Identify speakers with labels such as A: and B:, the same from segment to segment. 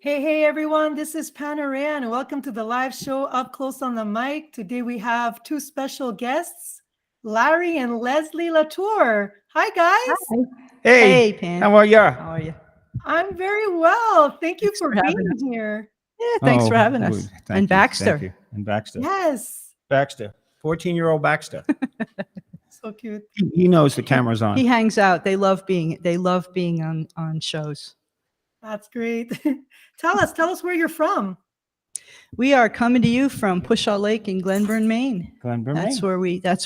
A: Hey everyone, this is Orea and welcome to the live show Up Close on the Mic. Today we have two special guests, Larry and Leslie Latour. Hi guys.
B: Hi.
C: Hey,
B: Hey, Pam.
C: how are ya?
B: How are you?
A: I'm very well. Thank you
B: Thanks
A: for
B: for having
A: being here.
B: Yeah, thanks for having
C: good.
B: us.
C: Thank
B: And
C: you,
B: Baxter.
C: Thank you. And Baxter.
A: Yes.
C: Baxter. 14-year-old Baxter.
A: So cute.
C: He knows the camera's on.
B: He hangs out. They love being on shows.
A: That's great. Tell us where you're from.
B: We are coming to you from Pushaw Lake in Glenburn, Maine.
C: Glenburn,
B: That's
C: Maine.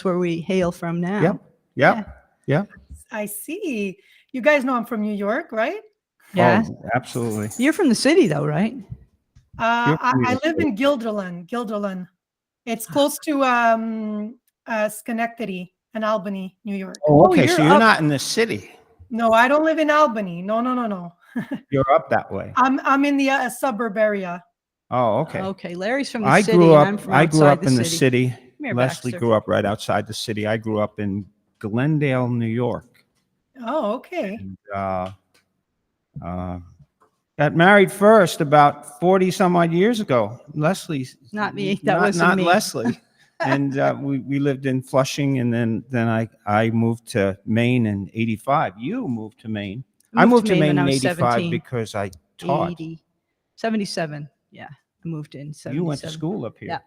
B: where we hail from now.
C: Yep.
A: I see. You guys know I'm from New York, right?
B: Yeah.
C: Oh, absolutely.
B: You're from the city though, right?
A: I live in Guilderland. It's close to Schenectady and Albany, New York.
C: Oh, okay.
B: you're
C: So you're
B: up-
C: not in the city.
A: No, I don't live in Albany. No.
C: You're up that way.
A: I'm in the suburb area.
C: Oh, okay.
B: Okay. Larry's from the
C: I
B: city
C: grew
B: and
C: up.
B: I'm from
C: I grew
B: outside
C: up in the
B: city.
C: city.
B: here,
C: Leslie
B: Baxter.
C: grew up right outside the city. I grew up in Glendale, New York.
A: Oh, okay.
C: And, got married first about 40 some odd years ago. Leslie,
B: Not me. That wasn't
C: not
B: me.
C: Leslie. And we lived in Flushing, and then I moved to Maine in '85. You moved to Maine. I moved to Maine
B: when I
C: in
B: was
C: '85
B: 17.
C: because I taught.
B: 77. Yeah. I moved in 77.
C: You went to school up here.
B: Yeah.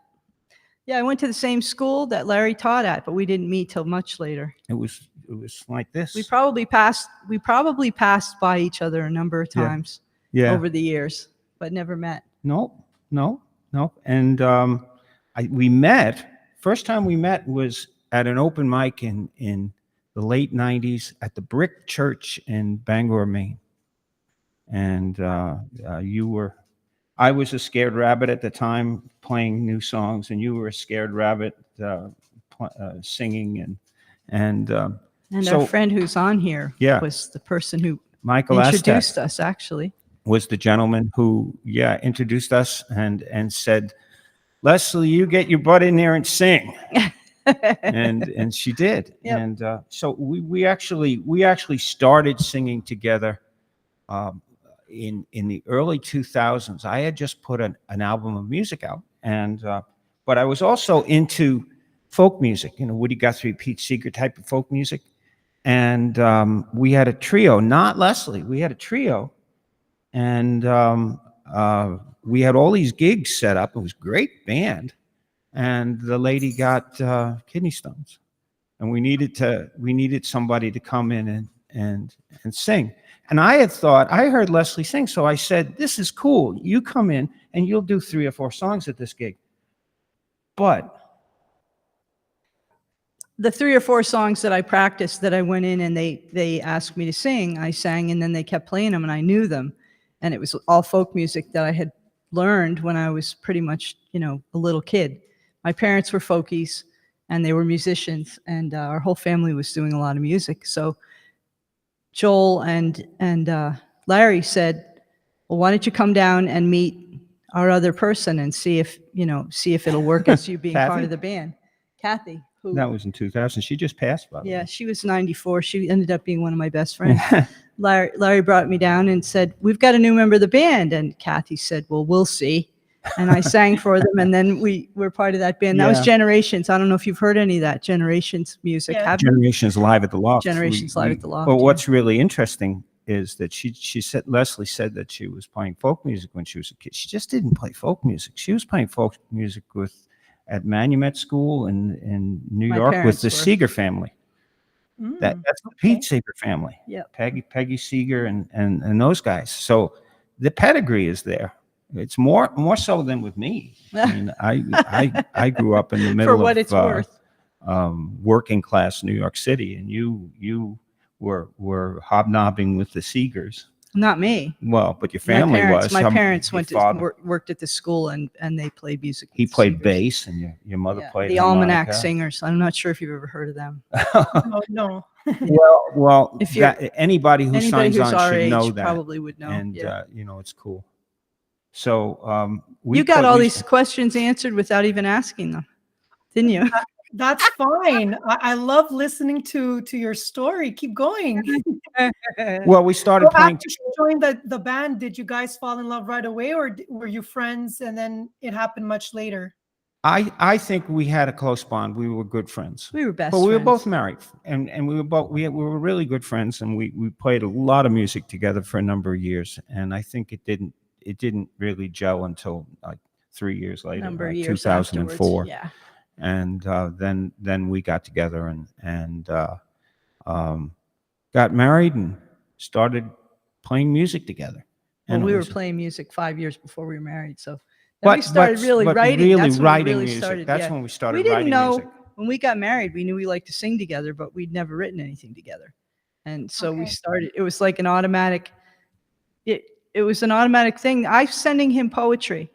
B: Yeah, I went to the same school that Larry taught at, but we didn't meet till much later.
C: It was like this.
B: We probably passed by each other a number of times over the years, but never met.
C: No. And we met. First time we met was at an open mic in the late '90s at the Brick Church in Bangor, Maine. And I was a scared rabbit at the time playing new songs, and you were a scared rabbit singing. And so
B: our friend who's on here
C: Yeah.
B: was the person who
C: Michael
B: introduced
C: Estes
B: us, actually.
C: was the gentleman who introduced us and said, Leslie, you get your butt in there and sing. and she did.
B: Yep.
C: And so we actually started singing together in the early 2000s. I had just put an album of music out, and but I was also into folk music, Woody Guthrie, Pete Seeger type of folk music. And we had a trio, not Leslie. We had a trio, and we had all these gigs set up. It was a great band, and the lady got kidney stones, and we needed somebody to come in and sing. And I heard Leslie sing, so I said, "This is cool. You come in and you'll do 3 or 4 songs at this gig." But
B: The 3 or 4 songs that I practiced, that I went in and they asked me to sing, I sang, and then they kept playing them and I knew them. And it was all folk music that I had learned when I was pretty much, a little kid. My parents were folkies and they were musicians, and our whole family was doing a lot of music. So Joel and Larry said, well, why don't you come down and meet our other person and see if it'll work as you being part
C: Kathy?
B: of the band. Kathy. Who,
C: that was in 2000. She just passed, by the
B: yeah,
C: way.
B: she was 94. She ended up being one of my best friends. Larry brought me down and said, we've got a new member of the band. And Kathy said, well, we'll see. And I sang for them. And then we were part of that band. That was
C: Yeah.
B: Generations. I don't know if you've heard any of that Generations music.
A: Yeah.
B: Have you?
C: Generations Live at the Loft.
B: Generations Live at the Loft,
C: But
B: yeah.
C: what's really interesting is that Leslie said that she was playing folk music when she was a kid. She just didn't play folk music. She was playing folk music at Manumet School in New
B: My
C: York with
B: parents
C: the
B: were.
C: Seeger family. That's the Pete Seeger family.
B: Yep.
C: Peggy Seeger and those guys. So the pedigree is there. It's more so than with me. I mean, I grew up in the middle
B: For what
C: of
B: it's worth.
C: working class New York City, and you were hobnobbing with the Seegers.
B: Not me.
C: Well, but your family was.
B: My parents
C: your
B: went
C: father,
B: to worked at the school and they played music.
C: He
B: with the
C: played
B: singers.
C: bass, and your mother
B: Yeah,
C: played
B: the Almanac
C: harmonica.
B: Singers. I'm not sure if you've ever heard of them.
A: No.
C: Well,
B: If you're-
C: anybody who
B: Anybody
C: signs
B: who's
C: on
B: our
C: should
B: age
C: know that,
B: probably would know.
C: and
B: yeah.
C: it's cool. So we
B: You got
C: put-
B: all
C: we-
B: these questions answered without even asking them, didn't you?
A: That's fine. I love listening to your story. Keep going.
C: Well, we started
A: So
C: playing.
A: after you joined the band, did you guys fall in love right away, or were you friends and then it happened much later?
C: I think we had a close bond. We were good friends.
B: We were best
C: But we were
B: friends.
C: both married, and we were really good friends, and we played a lot of music together for a number of years. And I think it didn't really gel until like 3 years later,
B: Number of
C: like
B: years
C: 2004.
B: afterwards. Yeah.
C: And then we got together and got married and started playing music together.
B: Well,
C: And
B: we
C: it
B: were
C: was-
B: playing music 5 years before we were married. So then we
C: but
B: started really
C: but
B: writing.
C: really
B: That's when we
C: writing
B: really
C: music.
B: started.
C: That's
B: Yeah.
C: when we started
B: We didn't
C: writing
B: know
C: music.
B: when we got married. We knew we liked to sing together, but we'd never written anything together. And so we
A: Okay.
B: started. It was like an automatic. It was an automatic thing. I was sending him poetry.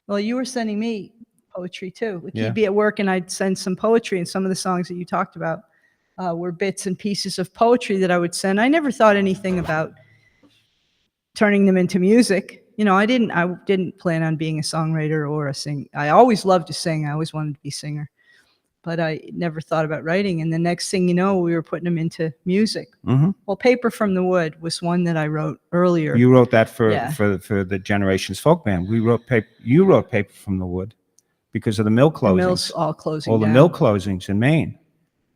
B: Well, you were sending me poetry too. Like
C: Yeah.
B: he'd be at work and I'd send some poetry, and some of the songs that you talked about were bits and pieces of poetry that I would send. I never thought anything about turning them into music. You know, I didn't plan on being a songwriter or a sing. I always loved to sing. I always wanted to be a singer, but I never thought about writing. And the next thing you know, we were putting them into music.
C: Hmm.
B: Well, Paper from the Wood was one that I wrote earlier.
C: You wrote that for
B: Yeah.
C: for the Generations Folk Band. We wrote paper. You wrote Paper from the Wood because of the mill
B: The
C: closings.
B: mill's all closing
C: All the
B: down.
C: mill closings in Maine.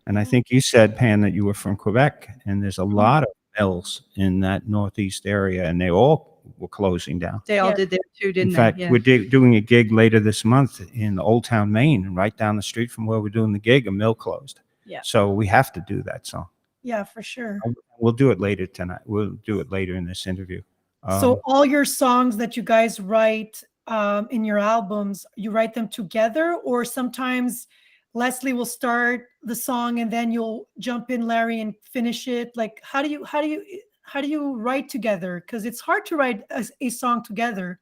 C: And I think you said, Pan, that you were from Quebec, and there's a lot of mills in that northeast area, and they all were closing down.
B: They all
A: Yeah.
B: did there too, didn't
C: In fact,
B: they? Yeah.
C: we're doing a gig later this month in Old Town, Maine, and right down the street from where we're doing the gig, a mill closed.
B: Yeah.
C: So we have to do that song.
A: Yeah, for sure.
C: We'll do it later tonight. We'll do it later in this interview.
A: So all your songs that you guys write in your albums, you write them together, or sometimes Leslie will start the song and then you'll jump in, Larry, and finish it. Like, how do you write together? Because it's hard to write a song together.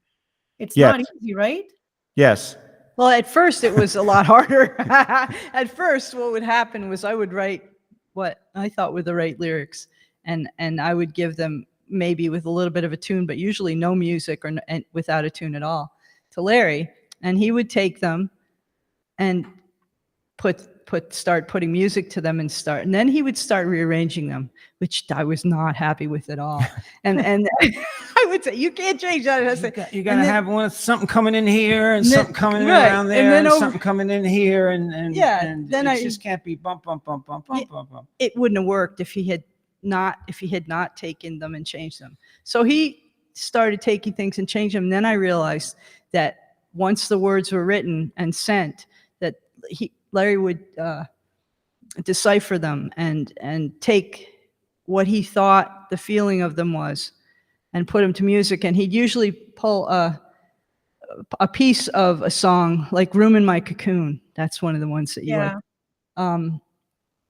A: It's
C: Yes.
A: not easy, right?
C: Yes.
B: Well, at first it was a lot harder. At first, what would happen was I would write what I thought were the right lyrics, and I would give them maybe with a little bit of a tune, but usually no music or and without a tune at all, to Larry, and he would take them and start putting music to them, and then he would start rearranging them, which I was not happy with at all. And I would say, you can't change that. It has to-
C: You got
B: and
C: to
B: then-
C: have one something coming in here and
B: then-
C: something coming in
B: right,
C: around
B: and
C: there
B: then
C: and
B: over-
C: something coming in here and
B: Yeah,
C: and
B: then
C: it
B: I-
C: just can't be bump bump bump bump bump
B: Yeah.
C: bump bump.
B: It wouldn't have worked if he had not taken them and changed them. So he started taking things and changing them. And then I realized that once the words were written and sent, that Larry would decipher them and take what he thought the feeling of them was and put them to music. And he'd usually pull a piece of a song, like Room in My Cocoon. That's one of the ones that you
A: Yeah.
B: like.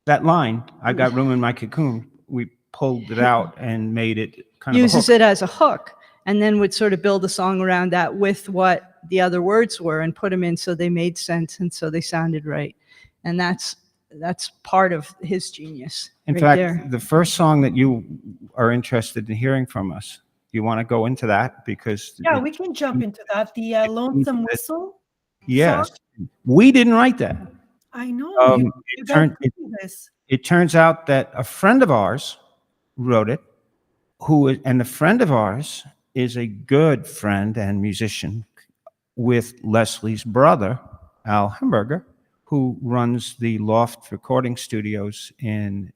C: That line, I got room in my cocoon. We pulled it out and made it kind of
B: Uses
C: a hook.
B: it as a hook, and then would sort of build a song around that with what the other words were and put them in so they made sense and so they sounded right. And that's part of his genius.
C: In
B: right
C: fact,
B: there.
C: the first song that you are interested in hearing from us, you want to go into that because
A: Yeah, we can jump into that. The Lonesome Whistle.
C: yes, we didn't write that.
A: I know.
C: Um,
A: you
C: it
A: guys
C: turned-
A: do this.
C: It turns out that a friend of ours wrote it, and the friend of ours is a good friend and musician with Leslie's brother, Al Hamburger, who runs the Loft Recording Studios in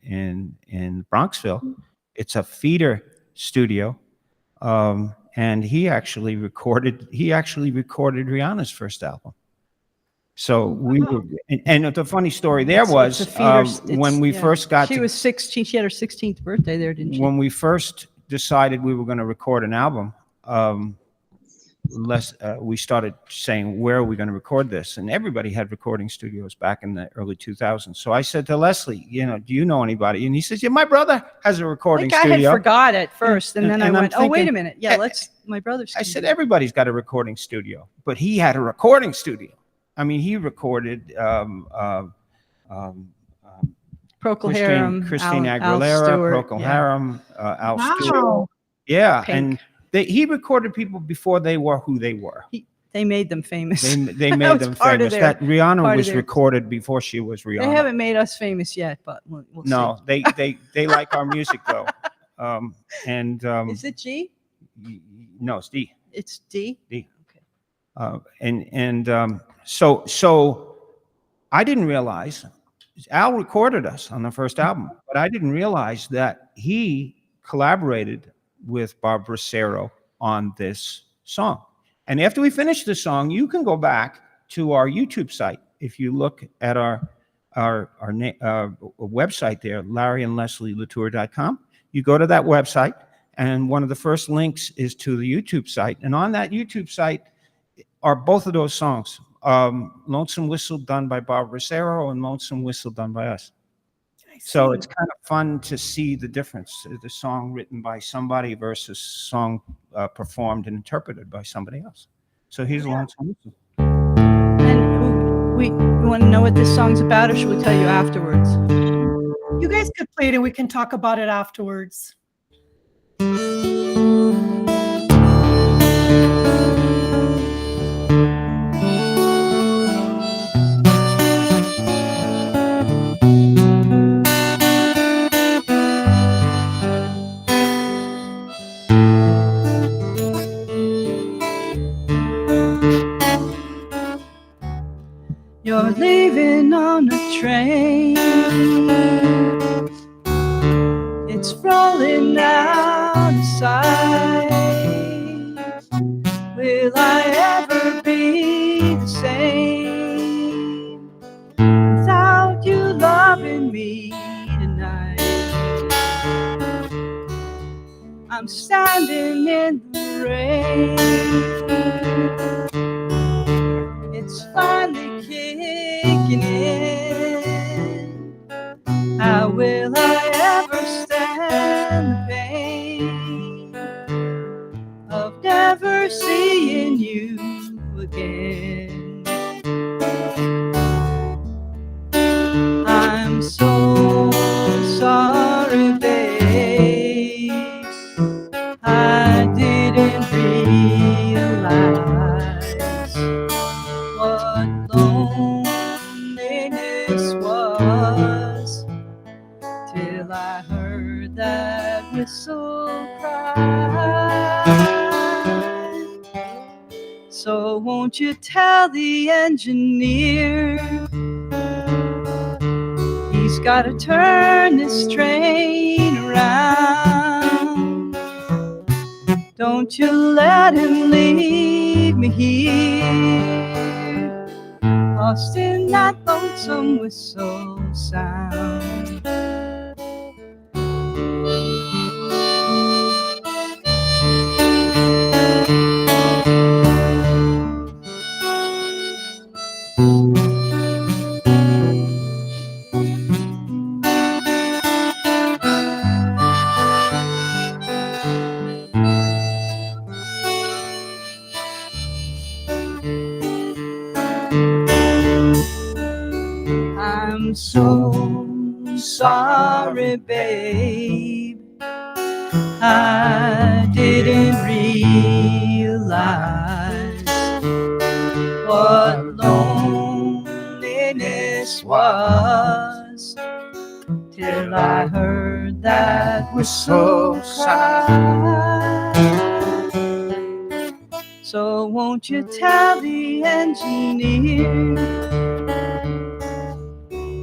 C: Bronxville. It's a feeder studio, and he actually recorded Rihanna's first album. So we were, and the funny story there
B: So
C: was
B: it's a feeder,
C: when we first got
B: she was 16. She had her 16th birthday there, didn't she?
C: when we first decided we were going to record an album, we started saying, where are we going to record this? And everybody had recording studios back in the early 2000s. So I said to Leslie, do you know anybody? And he says, yeah, my brother has a recording
B: I
C: studio.
B: had forgot at first, and then
C: and
B: I
C: I'm
B: went, oh, wait a
C: thinking,
B: minute. Yeah, my brother's.
C: I said, everybody's got a recording studio, but he had a recording studio. I mean, he recorded
B: Procol Harum,
C: Christine
B: Al
C: Aguilera,
B: Stewart,
C: Procol
B: yeah.
C: Harum, Al Stewart.
A: Wow.
C: Yeah,
B: Pink.
C: and he recorded people before they were who they were.
B: They made them famous.
C: They
B: That
C: made
B: was
C: them
B: part of
C: famous.
B: their-
C: That Rihanna
B: part of
C: was
B: their-
C: recorded before she was Rihanna.
B: They haven't made us famous yet, but we'll
C: No,
B: see.
C: they like our music though.
B: Is it G?
C: No, it's D.
B: It's D?
C: D.
B: Okay.
C: So I didn't realize Al recorded us on the first album, but I didn't realize that he collaborated with Bob Bracero on this song. And after we finished the song, you can go back to our YouTube site. If you look at our website there, LarryandLeslieLatour.com, you go to that website, and one of the first links is to the YouTube site. And on that YouTube site are both of those songs, Lonesome Whistle done by Bob Bracero and Lonesome Whistle done by us. So it's kind of fun to see the difference, the song written by somebody versus song performed and interpreted by somebody else. So here's Lonesome Whistle.
B: And we want to know what this song's about, or should we tell you afterwards?
A: You guys could play it and we can talk about it afterwards.
B: You're leaving on a train. It's rolling out of sight. Will I ever be the same without you loving me tonight? I'm standing in the rain. It's finally kicking in. How will I ever stand the pain of never seeing you again? I'm so sorry, babe. I didn't realize what loneliness was till I heard that whistle cry. So won't you tell the engineer he's got to turn this train around? Don't you let him leave me here, lost in that lonesome whistle sound. I'm so sorry, babe. I didn't realize what loneliness was till I heard that whistle cry. So won't you tell the engineer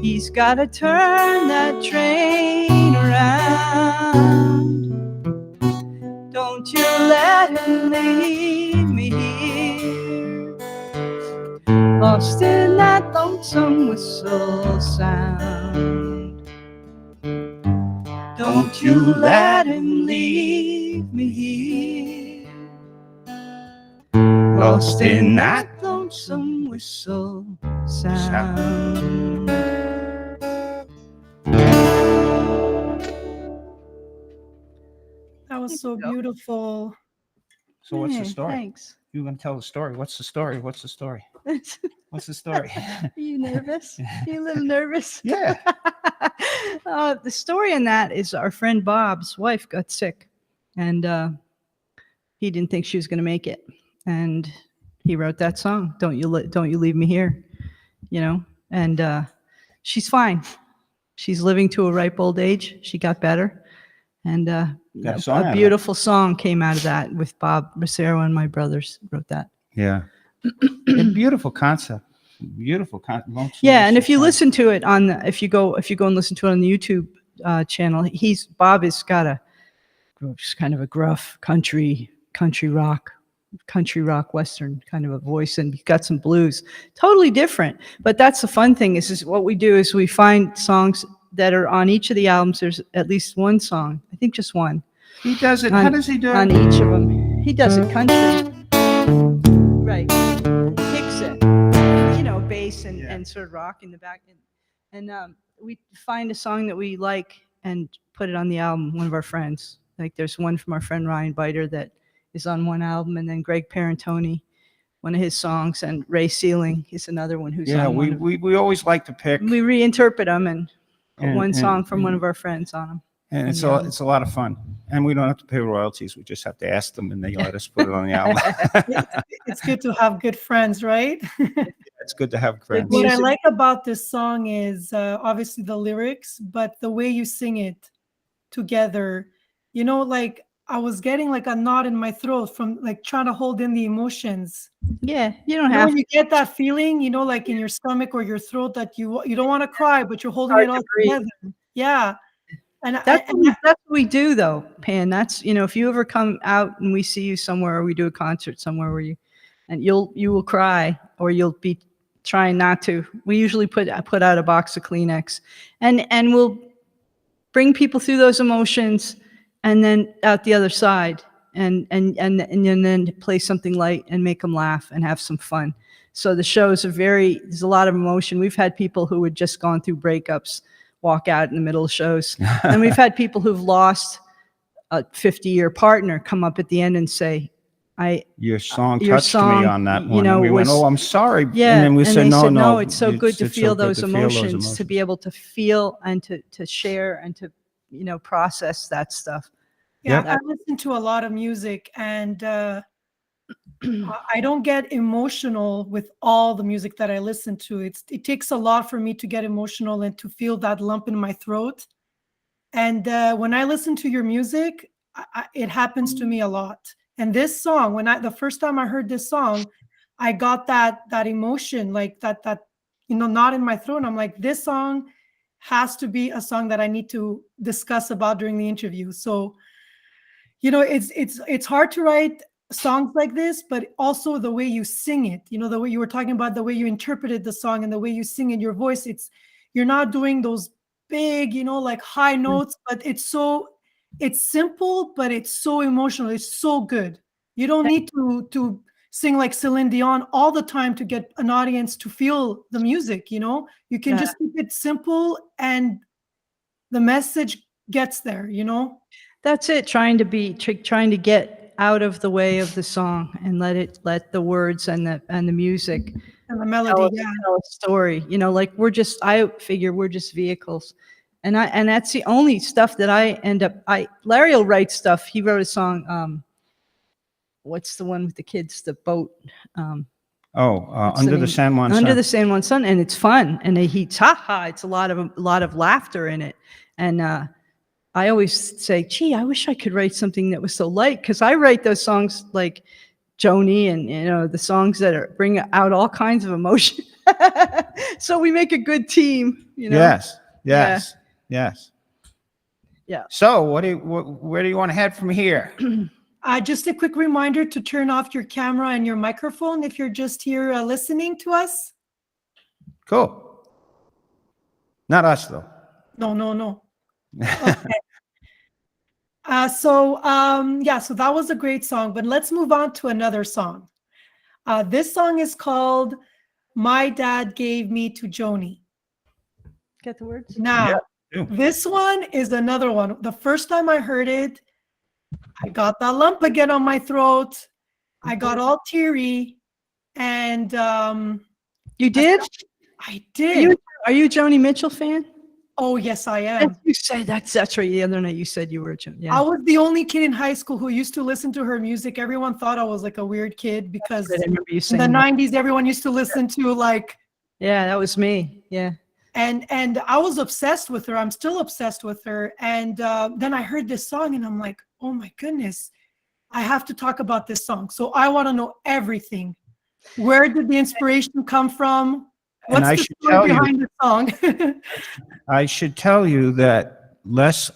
B: he's gotta turn that train around? Don't you let him leave me here, lost in that lonesome whistle sound. Don't you let him leave me here, lost in that lonesome whistle sound.
A: That was so beautiful.
C: So what's the
B: Hey,
C: story?
B: Thanks.
C: You're going to tell the story. What's the story? What's the story? What's the story?
B: Are you nervous? Are you a little nervous?
C: Yeah.
B: The story in that is our friend Bob's wife got sick, and he didn't think she was going to make it. And He wrote that song. Don't you leave me here, you know? And she's fine. She's living to a ripe old age. She got better. And
C: Got a song out
B: a
C: of it.
B: beautiful song came out of that with Bob Rosero, and my brothers wrote that.
C: Yeah. A beautiful concept. Beautiful concept.
B: Yeah, and if you listen to it if you go and listen to it on the YouTube channel, Bob has got just kind of a gruff country rock western kind of a voice, and he's got some blues, totally different. But that's the fun thing is what we do is we find songs that are on each of the albums. There's at least one song, I think just one.
C: He does it. How does he do it?
B: On each of them, he does it country, right? Kicks it, bass and sort of rock in the back, and we find a song that we like and put it on the album. One of our friends, like there's one from our friend Ryan Biter that is on one album, and then Greg Parentoni, one of his songs, and Ray Sealing is another one who's on one.
C: We always like to pick.
B: We reinterpret them and put one song from one
C: and-
B: of our friends on them.
C: And it's a lot of fun. And we don't have to pay royalties. We just have to ask them, and they let us put it on the album.
A: It's good to have good friends, right?
C: It's good to have friends.
A: What I like about this song is obviously the lyrics, but the way you sing it together. Like I was getting like a knot in my throat from like trying to hold in the emotions.
B: Yeah, you don't have
A: When you get that feeling, like in your stomach or your throat that you don't want to cry, but you're holding
B: Hard
A: it all
B: to breathe.
A: together. Yeah. And
B: that's what we do though, Pan. That's, if you ever come out and we see you somewhere or we do a concert somewhere where you will cry or you'll be trying not to. We usually put out a box of Kleenex and we'll bring people through those emotions and then out the other side and then play something light and make them laugh and have some fun. So the shows are there's a lot of emotion. We've had people who had just gone through breakups walk out in the middle of shows. And we've had people who've lost a 50-year partner come up at the end and say,
C: your song touched me on that one. And we went, I'm sorry.
B: Yeah.
C: And then we said, no,
B: it's so good to feel those emotions,
C: emotions,
B: to be able to feel and to share and to, process that stuff.
A: Yeah, I listen to a lot of music, and I don't get emotional with all the music that I listen to. It takes a lot for me to get emotional and to feel that lump in my throat. And when I listen to your music, it happens to me a lot. And this song, the first time I heard this song, I got that emotion, like that knot in my throat. And I'm like, this song has to be a song that I need to discuss about during the interview. So, it's hard to write songs like this, but also the way you sing it, the way you were talking about, the way you interpreted the song and the way you sing in your voice, you're not doing those big, like high notes, but it's simple, but it's so emotional. It's so good. You don't need to sing like Celine Dion all the time to get an audience to feel the music. You can just keep it simple and the message gets there,
B: That's it. Trying to get out of the way of the song and let the words and the music
A: and the melody
B: tell a story. I figure we're just vehicles. And that's the only stuff that I end up. Larry will write stuff. He wrote a song. What's the one with the kids? The boat.
C: Under the San Juan Sun.
B: Under the San Juan Sun, and it's fun. And it's it's a lot of laughter in it. And I always say, gee, I wish I could write something that was so light, because I write those songs like Joni and the songs that bring out all kinds of emotion. So we make a good team.
C: Yes. Yeah. So where do you want to head from here?
A: Just a quick reminder to turn off your camera and your microphone if you're just here listening to us.
C: Cool. Not us though.
A: No. Okay. So that was a great song, but let's move on to another song. This song is called My Dad Gave Me to Joni.
B: Get the words?
A: Now, this one is another one. The first time I heard it, I got that lump again on my throat. I got all teary, and
B: you did?
A: I did.
B: Are you a Joni Mitchell fan?
A: Oh, yes, I
B: And
A: am.
B: you say that's right. The other night you said you were a Joan.
A: I
B: Yeah.
A: was the only kid in high school who used to listen to her music. Everyone thought I was like a weird kid because
B: Right, I remember you
A: in the
B: saying that.
A: 90s, everyone used to listen to like,
B: Yeah, that was me. Yeah.
A: and I was obsessed with her. I'm still obsessed with her. And then I heard this song and I'm like, oh my goodness, I have to talk about this song. So I want to know everything. Where did the inspiration come from?
C: And
A: What's the story behind the song?
C: I should tell you that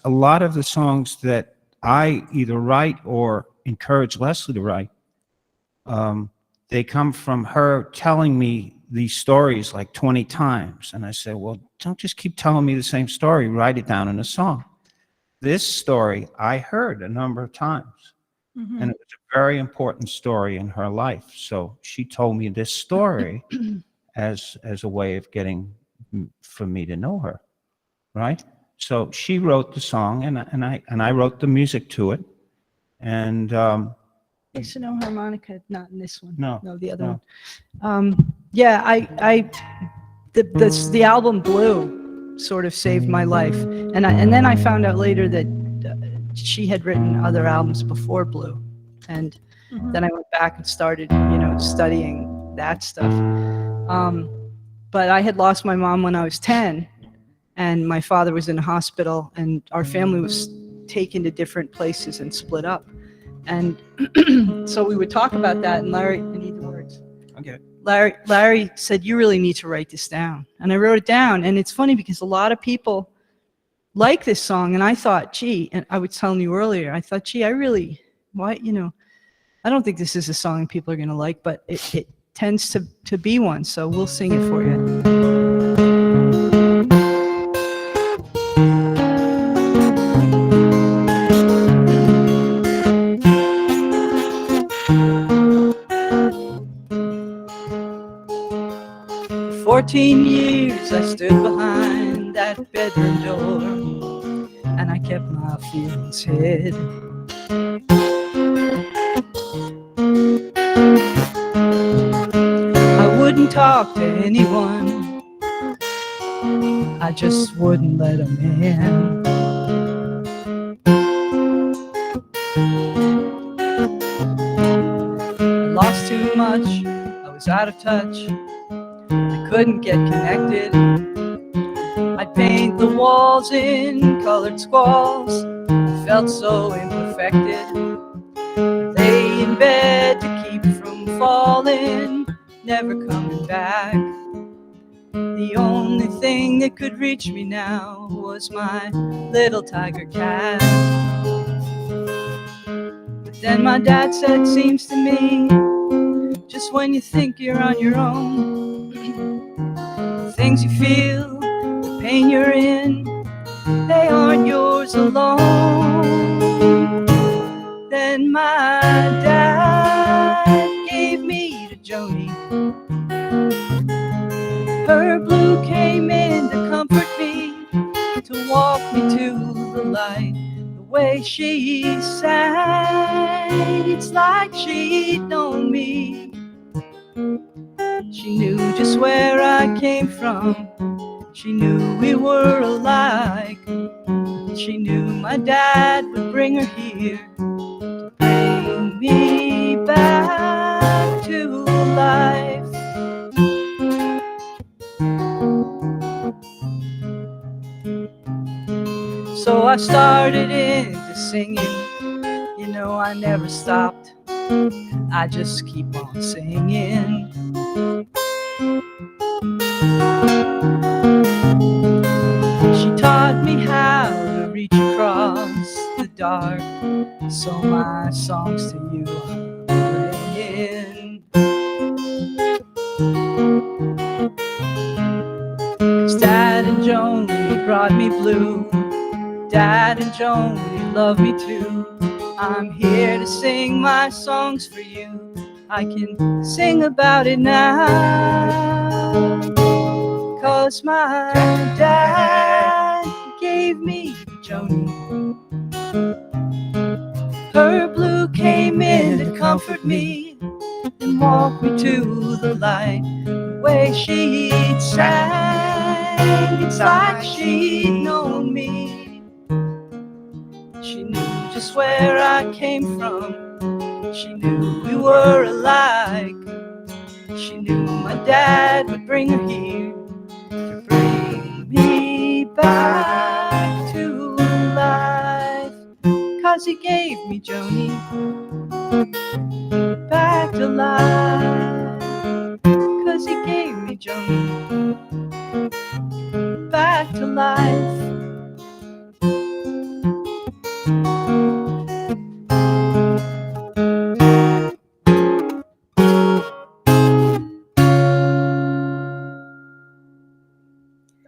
C: a lot of the songs that I either write or encourage Leslie to write, they come from her telling me these stories like 20 times. And I say, well, don't just keep telling me the same story, write it down in a song. This story I heard a number of times,
A: Mhm.
C: and it was a very important story in her life. So she told me this story as a way of getting for me to know her, right? So she wrote the song, and I wrote the music to it, and
B: Yes, no harmonica, not in this one.
C: No,
B: the other
C: no.
B: one. Yeah, the album Blue sort of saved my life, and then I found out later that she had written other albums before Blue, and
A: Mhm.
B: then I went back and started, studying that stuff. But I had lost my mom when I was 10, and my father was in the hospital, and our family was taken to different places and split up. And so we would talk about that, and Larry, I need the words.
C: Okay.
B: Larry said, you really need to write this down. And I wrote it down. And it's funny because a lot of people like this song. And I thought, gee, and I was telling you earlier, I thought, gee, I don't think this is a song people are going to like, but it tends to be one. So we'll sing it for you. 14 years I stood behind that bedroom door, and I kept my feelings hid. I wouldn't talk to anyone, I just wouldn't let them in. I lost too much, I was out of touch, I couldn't get connected. I'd paint the walls in colored squalls, I felt so imperfected. I lay in bed to keep from falling, never coming back. The only thing that could reach me now was my little tiger cat. But then my dad said, seems to me, just when you think you're on your own, the things you feel, the pain you're in, they aren't yours alone. Then my dad gave me to Joni. Her blue came in to comfort me, to walk me to the light. The way she sang, it's like she'd known me. She knew just where I came from, she knew we were alike. She knew my dad would bring her here to bring me back to life. So I started into singing, you know I never stopped, I just keep on singing. She taught me how to reach across the dark, so my songs to you are playing. 'Cause Dad and Joni brought me blue, Dad and Joni love me too. I'm here to sing my songs for you, I can sing about it now. 'Cause my dad gave me Joni. Her blue came in to comfort me and walk me to the light. The way she'd sang, It's like she'd known me. She knew just where I came from. She knew we were alike. She knew my dad would bring her here to bring me back to life. 'Cause he gave me Joni back to life. 'Cause he gave me Joni back to life.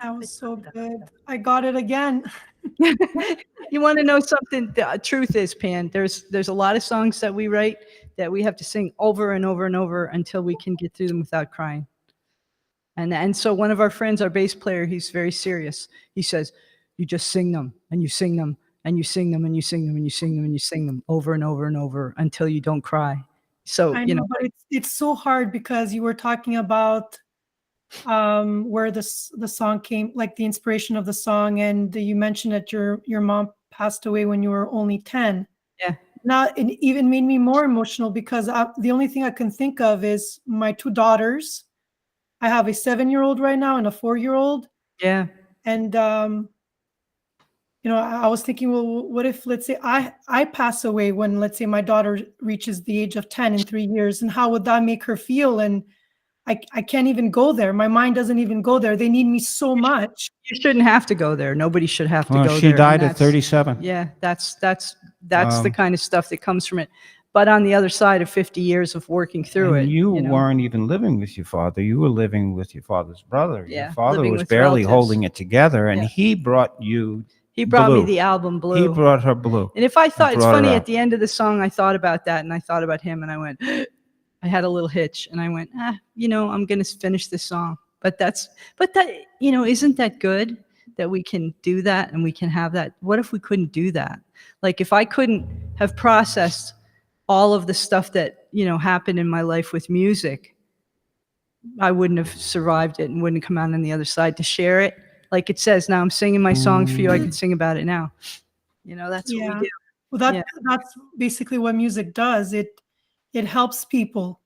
A: That was so good. I got it again.
B: You want to know something? The truth is, Pan, there's a lot of songs that we write that we have to sing over and over and over until we can get through them without crying. And so one of our friends, our bass player, he's very serious. He says, you just sing them and you sing them and you sing them and you sing them and you sing them and you sing them over and over and over until you don't cry. So,
A: I
B: you
A: know,
B: know,
A: but it's so hard because you were talking about where the song came, like the inspiration of the song, and you mentioned that your mom passed away when you were only 10.
B: yeah,
A: Now it even made me more emotional because the only thing I can think of is my two daughters. I have a 7-year-old right now and a 4-year-old,
B: yeah.
A: and you know, I was thinking, well, what if, let's say, I pass away when, let's say, my daughter reaches the age of 10 in 3 years, and how would that make her feel? And I can't even go there. My mind doesn't even go there. They need me so much.
B: You shouldn't have to go there. Nobody should have to
C: Well,
B: go
C: she
B: there.
C: died at 37.
B: Yeah, that's the kind of stuff that comes from it. But on the other side of 50 years of working through
C: And
B: it,
C: you
B: know,
C: weren't even living with your father. You were living with your father's brother.
B: Yeah,
C: Your father
B: living
C: was
B: with
C: barely
B: relatives.
C: holding it together, and
B: Yeah.
C: he brought you
B: he brought me
C: Blue.
B: the album Blue.
C: He brought her Blue.
B: And if I thought, it's
C: brought her
B: funny,
C: out.
B: at the end of the song, I thought about that and I thought about him and I went, I had a little hitch and I went, you know, I'm going to finish this song. But that, you know, isn't that good that we can do that and we can have that? What if we couldn't do that? Like if I couldn't have processed all of the stuff that, you know, happened in my life with music, I wouldn't have survived it and wouldn't come out on the other side to share it. Like it says, now I'm singing my songs for you. I can sing about it now. You know, that's what we do.
A: Well,
B: Yeah.
A: that's basically what music does. It helps people.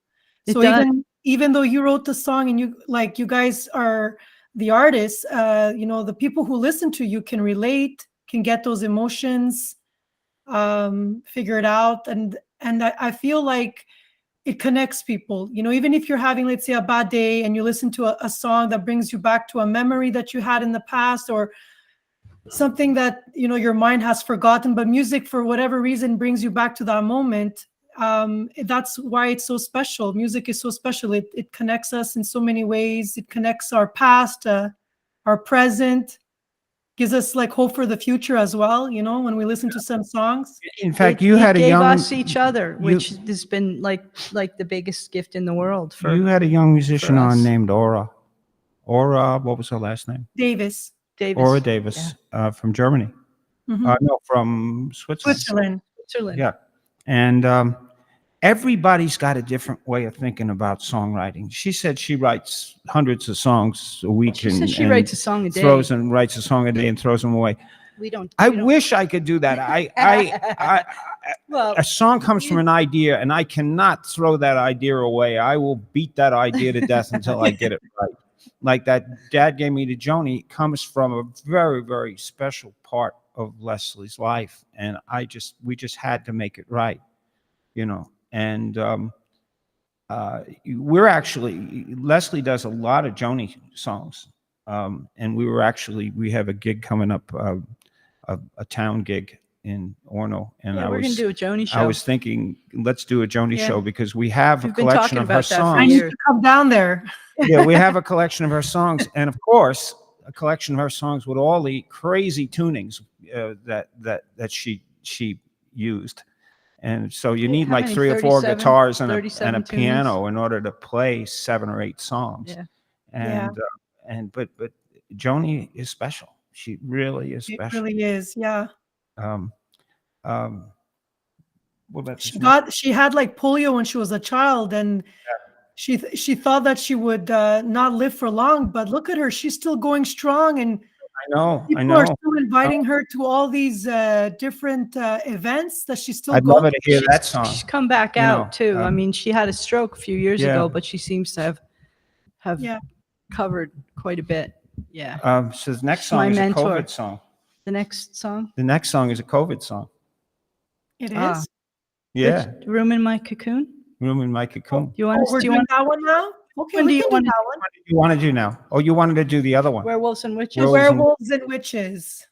B: It
A: So
B: does.
A: even though you wrote the song and you guys are the artists, you know, the people who listen to you can relate, can get those emotions, figure it out, and I feel like it connects people. You know, even if you're having, let's say, a bad day and you listen to a song that brings you back to a memory that you had in the past, or something that, you know, your mind has forgotten, but music for whatever reason brings you back to that moment. That's why it's so special. Music is so special. It connects us in so many ways. It connects our past, our present, gives us like hope for the future as well, you know, when we listen to some songs.
C: In fact, you had a
B: gave
C: young
B: us each other, which has been like the biggest gift in the world. For
C: you had a young musician
B: us.
C: on named Orea. Orea, what was her last name?
A: Davis.
C: Orea Davis, from Germany.
A: Mhm.
C: No, from Switzerland.
A: Switzerland.
C: Yeah, and everybody's got a different way of thinking about songwriting. She said she writes hundreds of songs a week.
B: She says she
C: and
B: writes a song a day.
C: Writes a song a day and throws them away.
B: We don't.
C: I wish I could do that.
B: Well,
C: a song comes from an idea, and I cannot throw that idea away. I will beat that idea to death until I get it right. Like that Dad Gave Me to Joni comes from a very, very special part of Leslie's life, and we just had to make it right, you know. And Leslie does a lot of Joni songs, and we have a gig coming up, a town gig in Orono, and
B: we're gonna do a Joni show.
C: I was thinking, let's do a Joni
B: Yeah.
C: show because we have
B: We've
C: a
B: been
C: collection
B: talking
C: of her
B: about that for
A: I
C: songs.
A: need
B: years.
A: to come down there.
C: Yeah, we have a collection of her songs, and of course, a collection of her songs with all the crazy tunings that she used. And so you need
B: How
C: like
B: many?
C: 3 or 4
B: 37
C: guitars and a
B: 37
C: piano in order to play 7 or 8 songs.
B: Yeah.
C: But Joni is special. She really is
A: It
C: special.
A: really is. Yeah.
C: Um, what about this
A: She had like polio when she was a child, and she thought that she would not live for long, but look at her. She's still going strong, and
C: I
A: people are
C: know.
A: still inviting her to all these different events that she's still
C: I'd love her
A: going.
C: to hear that song.
B: She's come back
C: You know,
B: out too. I mean, she had a stroke a few years
C: yeah.
B: ago, but she seems to have
A: Yeah.
B: covered quite a bit. Yeah.
C: So the next
B: She's my
C: song is a
B: mentor.
C: COVID song.
B: The next song?
C: The next song is a COVID song.
A: It
B: Ah.
A: is.
C: Yeah.
B: Which, Room in My Cocoon?
C: Room in My Cocoon.
B: Do you want
A: We're doing that one now? Okay,
B: When
A: we
B: do you
A: can do
B: want
A: that
B: to-
A: one.
C: What do you want to do now? Oh, you wanted to do the other one.
B: Werewolves and Witches?
C: Werewolves and-
A: Werewolves and Witches.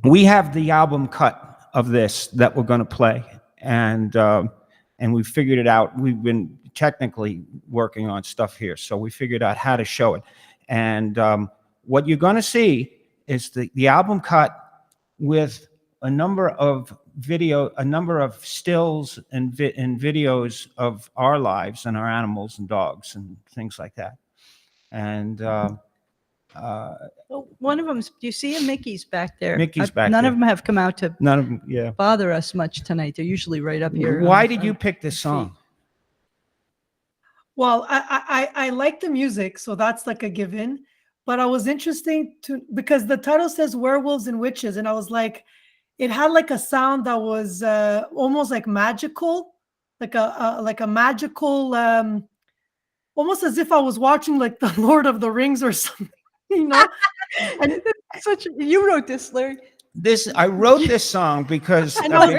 C: We have the album cut of this that we're going to play, and we figured it out. We've been technically working on stuff here, so we figured out how to show it. And what you're going to see is the album cut with a number of stills and videos of our lives and our animals and dogs and things like that. And
B: Well, one of them, do you see him? Mickey's back there.
C: Mickey's back
B: None
C: there.
B: of them have come out to
C: none of them, yeah.
B: bother us much tonight. They're usually right up here.
C: Why did you pick this song?
A: Well, I like the music, so that's like a given. But I was interesting because the title says Werewolves and Witches, and I was like, it had like a sound that was almost like magical, like a magical, almost as if I was watching like the Lord of the Rings or something, you know. And
B: You wrote this, Larry.
C: I wrote this song because
A: I know, like,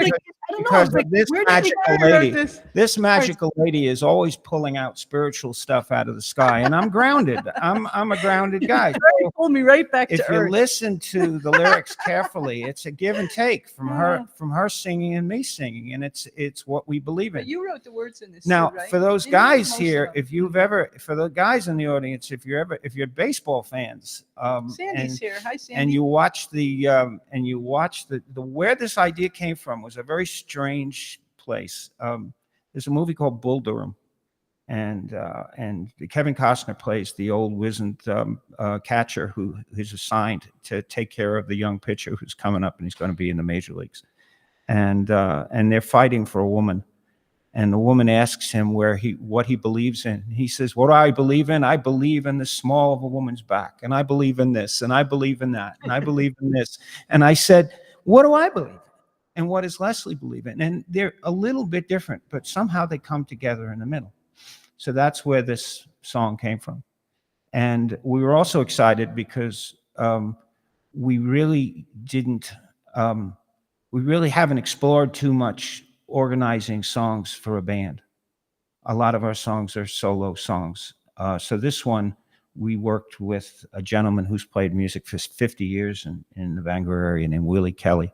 A: I don't know,
C: because
A: like,
C: of this
A: where did you
C: magical
B: write
C: lady.
B: this?
C: This magical lady is always pulling out spiritual stuff out of the sky, and I'm grounded. I'm a grounded guy.
B: Larry pulled me right back
C: If
B: to
C: you
B: earth.
C: listen to the lyrics carefully, it's a give and take from her singing and me singing, and it's what we believe in.
B: But you wrote the words in this.
C: Now,
B: too, right?
C: for those
B: Didn't you write
C: guys
B: most
C: here,
B: of them?
C: for the guys in the audience, if you're baseball fans,
B: Sandy's here. Hi, Sandy.
C: and you watch the where this idea came from was a very strange place. There's a movie called Bull Durham, and Kevin Costner plays the old wizened catcher who is assigned to take care of the young pitcher who's coming up and he's going to be in the major leagues, and they're fighting for a woman. And the woman asks him what he believes in. He says, "What do I believe in? I believe in the small of a woman's back, and I believe in this, and I believe in that, and I believe in this." And I said, "What do I believe in? And what does Leslie believe in?" And they're a little bit different, but somehow they come together in the middle. So that's where this song came from. And we were also excited because we really haven't explored too much organizing songs for a band. A lot of our songs are solo songs. So this one, we worked with a gentleman who's played music for 50 years in the Bangor area named Willie Kelly.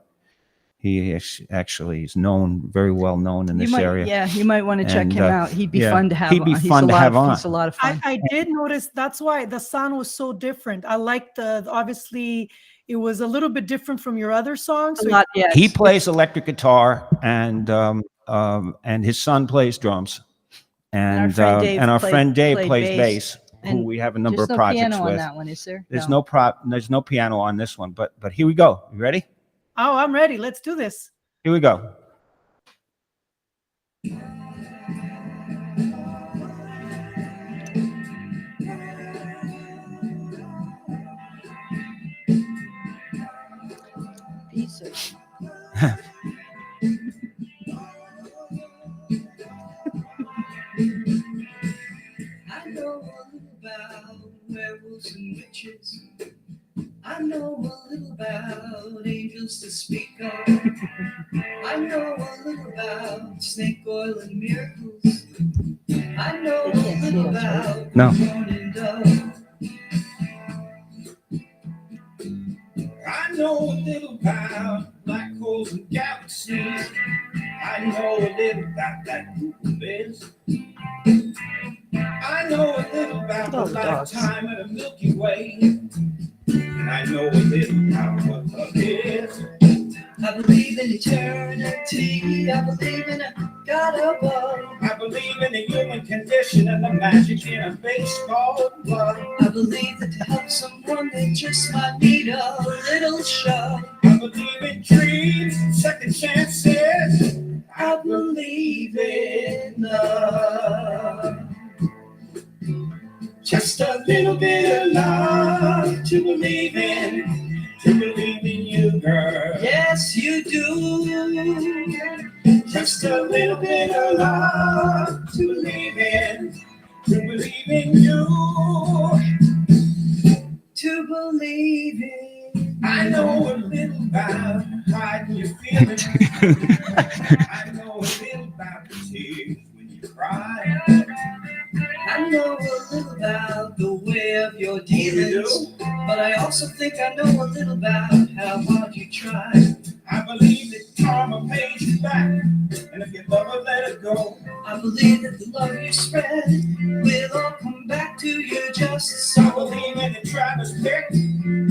C: He actually is very well known in this area.
B: Yeah, you might want to check him out. He'd be
C: yeah,
B: fun to have.
C: he'd be fun to have on.
B: He's a lot of fun.
A: I did notice that's why the sound was so different. I liked obviously it was a little bit different from your other songs. So
B: Yeah,
C: he plays electric guitar, and his son plays drums, and our friend Dave plays bass. Who we have a number of projects
B: piano
C: with.
B: on that one, is there?
C: There's no piano on this one, but here we go. You ready?
A: Oh, I'm ready. Let's do this.
C: Here we go.
D: I know a little about werewolves and witches. I know a little about angels to speak of. I know a little about snake oil and miracles. I know a little about
C: No.
D: the morning dove. I know a little about black holes and galaxies. I know a little about that group of bears. I know a little about the lifetime of the Milky Way. And I know a little about what love is. I believe in eternity. I believe in a God above. I believe in the human condition and the magic in a baseball glove. I believe that to help someone they just might need a little shove. I believe in dreams, second chances. I believe in love. Just a little bit of love to believe in you, girl. Yes, you do. Just a little bit of love to believe in you. To believe in. I know a little about hiding your feelings. I know a little about the tears when you cry. I know a little about the way of your dealings, but I also think I know a little about how hard you try. I believe that karma pays you back, and if you love her, let her go. I believe that the love you spread will all come back to you just so. I believe in the Travis pick.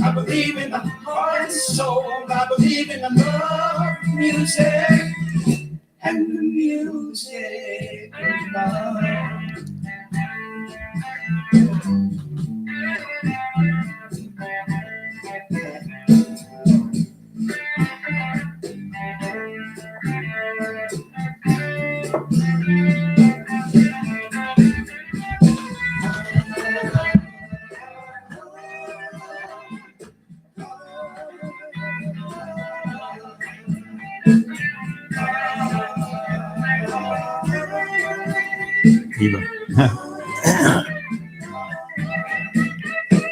D: I believe in the heart and soul. I believe in the love music and the music of love.
C: Eva.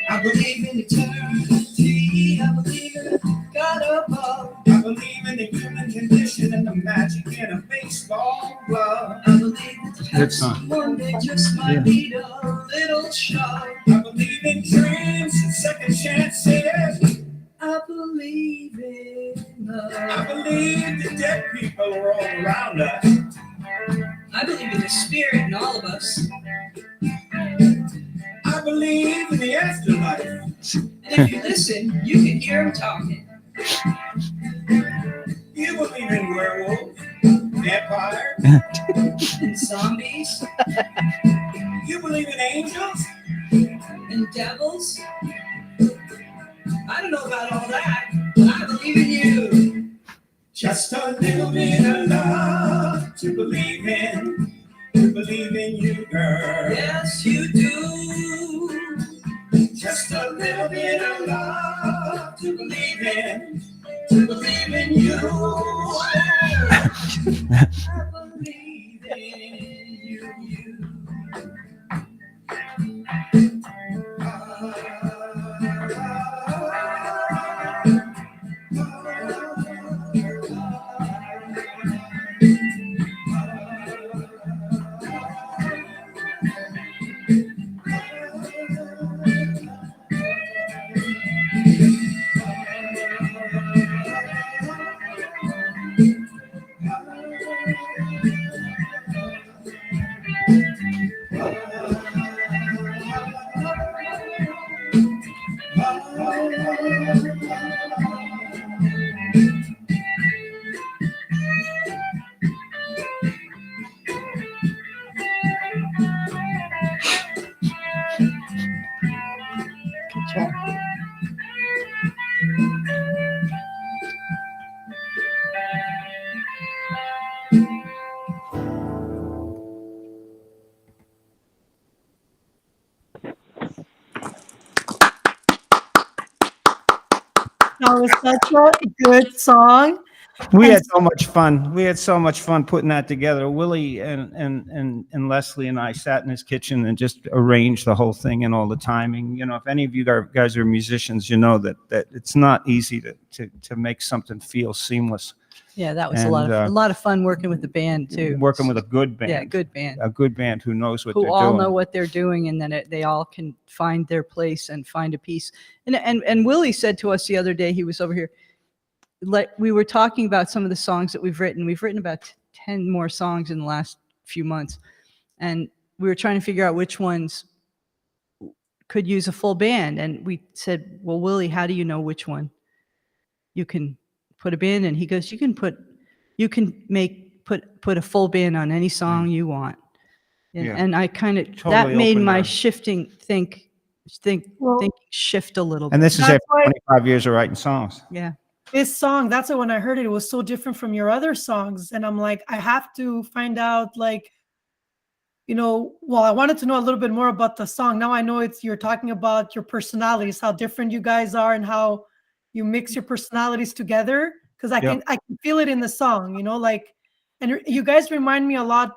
D: I believe in eternity. I believe in God above. I believe in the human condition and the magic in a baseball glove. I believe that
C: Good song.
D: one day just might need a little shove. I believe in dreams and second chances. I believe in love. I believe the dead people are all around us. I believe in the spirit in all of us. I believe in the afterlife. And if you listen, you can hear him talking. You believe in werewolves, vampires, and zombies. You believe in angels and devils. I don't know about all that, but I believe in you. Just a little bit of love to believe in you, girl. Yes, you do. Just a little bit of love to believe in you. I believe in you.
B: Good job.
A: That was such a good song.
C: We
A: And
C: had so much fun. We had so much fun putting that together. Willie and Leslie and I sat in his kitchen and just arranged the whole thing and all the timing. You know, if any of you guys are musicians, you know that it's not easy to make something feel seamless.
B: Yeah, that was
C: And,
B: a lot of fun working with the band too.
C: Working with a good band.
B: Yeah, good band.
C: A good band who knows what
B: Who
C: they're
B: all
C: doing.
B: know what they're doing, and then they all can find their place and find a piece. And Willie said to us the other day, he was over here, like we were talking about some of the songs that we've written. We've written about 10 more songs in the last few months, and we were trying to figure out which ones could use a full band. And we said, well, Willie, how do you know which one you can put a band in? He goes, you can put a full band on any song you want. And,
C: Yeah.
B: and I kind of,
C: Totally
B: that made
C: open
B: my
C: there.
B: shifting
A: Well,
B: thinking shift a little
C: And
B: bit.
C: this is
A: That's
C: after
A: why-
C: 25 years of writing songs.
B: Yeah.
A: this song, that's why when I heard it, it was so different from your other songs. And I'm like, I have to find out, like, well, I wanted to know a little bit more about the song. Now I know you're talking about your personalities, how different you guys are, and how you mix your personalities together. Because I
C: Yep.
A: can feel it in the song, like, and you guys remind me a lot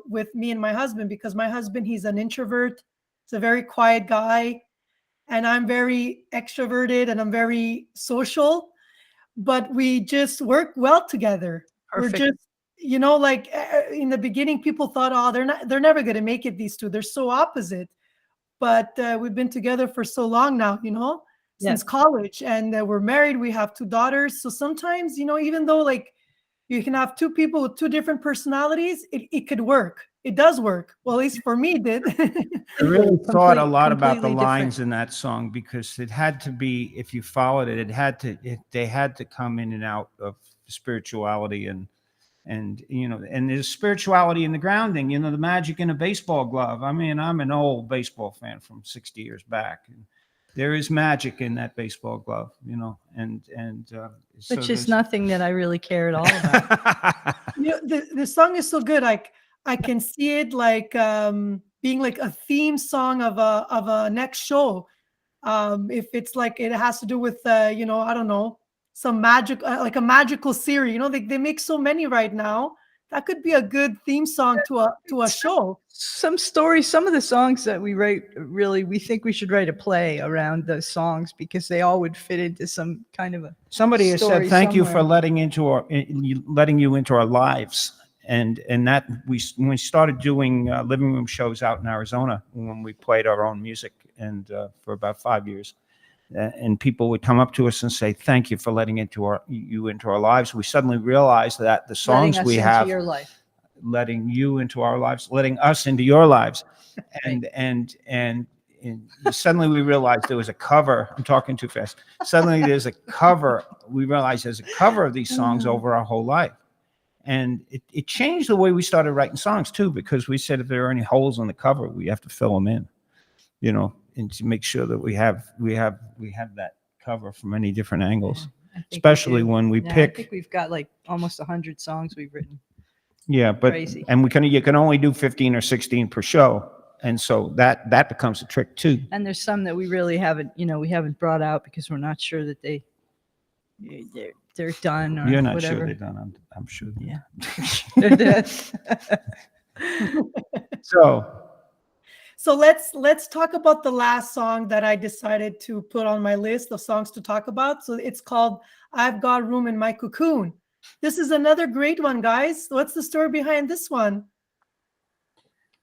A: with me and my husband, because my husband, he's an introvert, he's a very quiet guy, and I'm very extroverted and I'm very social, but we just work well together. We're
B: Perfect.
A: just, like in the beginning, people thought, oh, they're never going to make it, these two. They're so opposite. But we've been together for so long now, since college, and we're married. We have 2 daughters. So sometimes, even though like you can have 2 people with 2 different personalities, it could work. It does work. Well, at least for me, it did.
C: I really thought a lot about the
B: Completely different.
C: lines in that song, because it had to be, if you followed it, they had to come in and out of spirituality and and there's spirituality in the grounding, the magic in a baseball glove. I mean, I'm an old baseball fan from 60 years back, and there is magic in that baseball glove,
B: Which is nothing that I really care at all about.
A: The song is so good. I can see it like being like a theme song of a next show. If it's like it has to do with I don't know, some magic, like a magical series. They make so many right now. That could be a good theme song to a show.
B: Some stories, some of the songs that we write, really, we think we should write a play around those songs, because they all would fit into some kind of a
C: Somebody has said,
B: story
C: "Thank you for
B: somewhere."
C: letting you into our lives." And that when we started doing living room shows out in Arizona, when we played our own music, and for about 5 years, and people would come up to us and say, "Thank you for letting you into our lives." We suddenly realized that the songs
B: Letting us
C: we
B: into
C: have,
B: your life.
C: letting you into our lives, letting us into your lives,
B: Right.
C: and suddenly we realized there was a cover. I'm talking too fast. Suddenly there's a cover. We realized there's a cover of these songs over our whole life. And it changed the way we started writing songs too, because we said if there are any holes on the cover, we have to fill them in, and to make sure that we have that cover from many different angles.
B: I think we
C: Especially
B: do.
C: when we
B: Yeah, I
C: pick.
B: think we've got like almost 100 songs we've written.
C: Yeah, but
B: Crazy.
C: and you can only do 15 or 16 per show, and so that becomes a trick too.
B: And there's some that we really haven't, we haven't brought out because we're not sure that they're done or
C: You're not
B: whatever.
C: sure they're done. I'm sure.
B: Yeah.
C: They're done.
A: So let's talk about the last song that I decided to put on my list of songs to talk about. So it's called "I've Got Room in My Cocoon." This is another great one, guys. What's the story behind this one?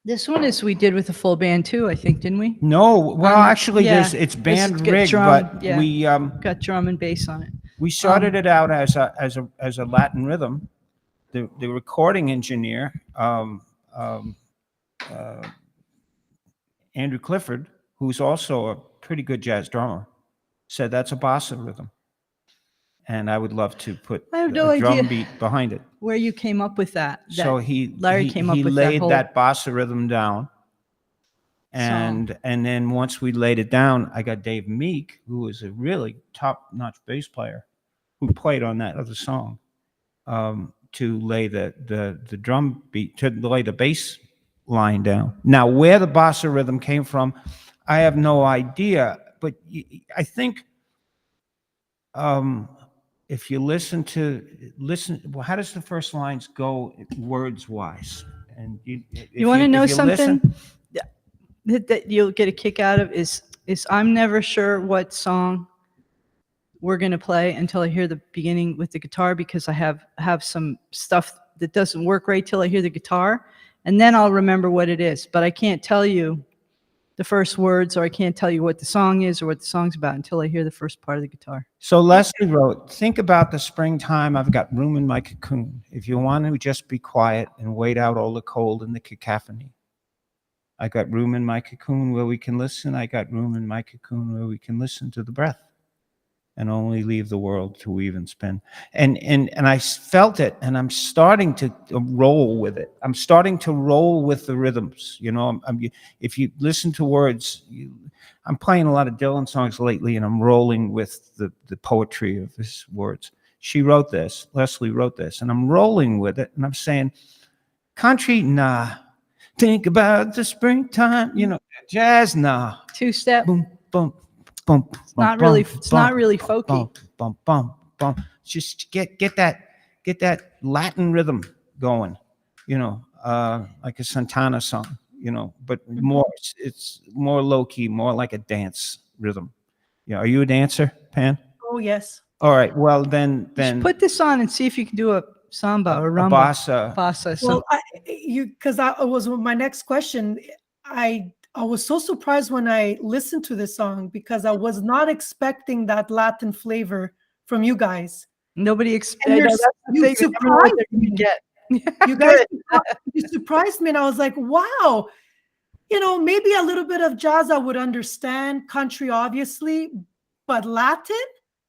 B: This one is we did with a full band too, I think, didn't we?
C: No, well, actually,
B: yeah.
C: it's band
B: It's got
C: rigged,
B: drum,
C: but
B: yeah.
C: we
B: Got drum and bass on it.
C: we started it out as a Latin rhythm. The recording engineer, Andrew Clifford, who's also a pretty good jazz drummer, said that's a bossa rhythm, and I would love to put
B: I have no
C: a drum
B: idea
C: beat behind it.
B: where you came up with that.
C: So
B: Larry came up with
C: laid
B: that whole
C: that bossa rhythm down, and then once we laid it down, I got Dave Meek, who is a really top-notch bass player, who played on that other song, to lay the drum beat, to lay the bass line down. Now, where the bossa rhythm came from, I have no idea, but I think if you listen, well, how does the first lines go words wise? And
B: you want to know something that you'll get a kick out of is I'm never sure what song we're going to play until I hear the beginning with the guitar, because I have some stuff that doesn't work right till I hear the guitar, and then I'll remember what it is. But I can't tell you the first words, or I can't tell you what the song is or what the song's about until I hear the first part of the guitar.
C: So Leslie wrote, "Think about the springtime, I've got room in my cocoon. If you want to just be quiet and wait out all the cold and the cacophony. I got room in my cocoon where we can listen. I got room in my cocoon where we can listen to the breath. and only leave the world to weave and spin. And I felt it, and I'm starting to roll with it. I'm starting to roll with the rhythms. You know, if you listen to words, I'm playing a lot of Dylan songs lately, and I'm rolling with the poetry of his words. She wrote this, Leslie wrote this, and I'm rolling with it, and I'm saying, country, nah. Think about the springtime, you know, jazz, nah.
B: Two-step.
C: Boom, boom, boom.
B: It's not really folky.
C: Bum, bum, bum, bum. Just get that Latin rhythm going, you know, like a Santana song, you know, but more, it's more low key, more like a dance rhythm. Yeah, are you a dancer, Pan?
A: Oh, yes.
C: All right, well then
B: Put this on and see if you can do a samba or
C: a
B: rumba.
C: bossa.
B: Bossa.
A: Well, because I was my next question. I was so surprised when I listened to this song because I was not expecting that Latin flavor from you guys.
B: Nobody
A: And
B: expected. That's the
A: you
B: thing. I never know what they're gonna get.
A: You guys, you surprised me, and I was like, wow. You know, maybe a little bit of jazz I would understand, country obviously, but Latin,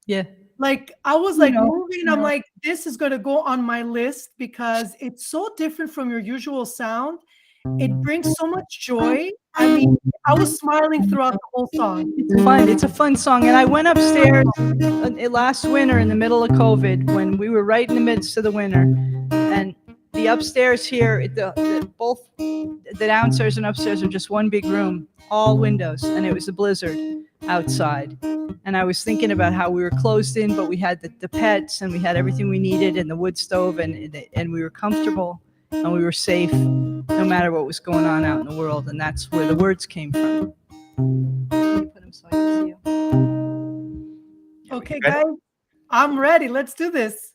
B: Yeah.
A: like I was like
B: know,
A: moving. I'm like, this is gonna go on my list because it's so different from your usual sound. It brings so much joy. I mean, I was smiling throughout the whole song.
B: It's fun. It's a fun song. And I went upstairs last winter in the middle of COVID when we were right in the midst of the winter. And the upstairs here, both the downstairs and upstairs are just one big room, all windows. And it was a blizzard outside. And I was thinking about how we were closed in, but we had the pets and we had everything we needed and the wood stove and we were comfortable and we were safe no matter what was going on out in the world. And that's where the words came from. Let me put them so I can see you.
A: Okay, guys, I'm ready. Let's do this.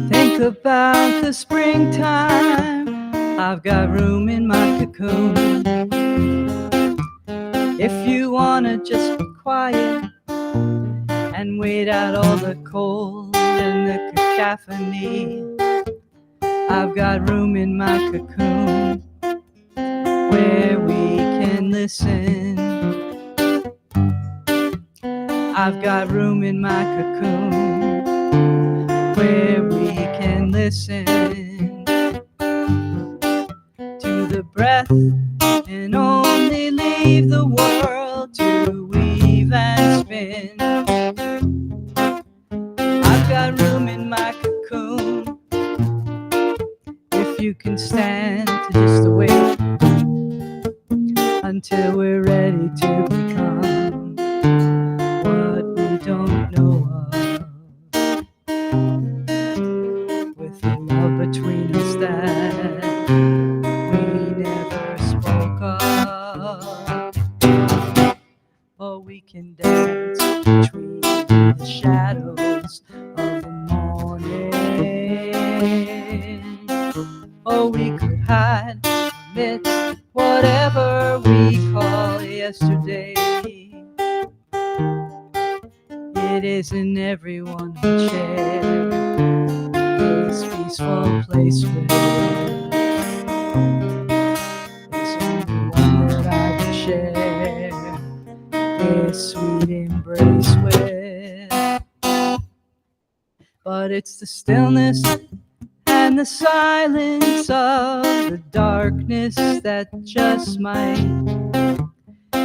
B: Think about the springtime. I've got room in my cocoon. If you wanna just be quiet and wait out all the cold and the cacophony, I've got room in my cocoon where we can listen. I've got room in my cocoon where we can listen to the breath and only leave the world to weave and spin. I've got room in my cocoon if you can stand to just wait until we're ready to become what we don't know of, with the love between us that we never spoke of. Oh, we can dance between the shadows of the morning. Oh, we could hide amidst whatever we call yesterday. It isn't everyone who shares this peaceful place with. It's only one that I would share this sweet embrace with. But it's the stillness and the silence of the darkness that just might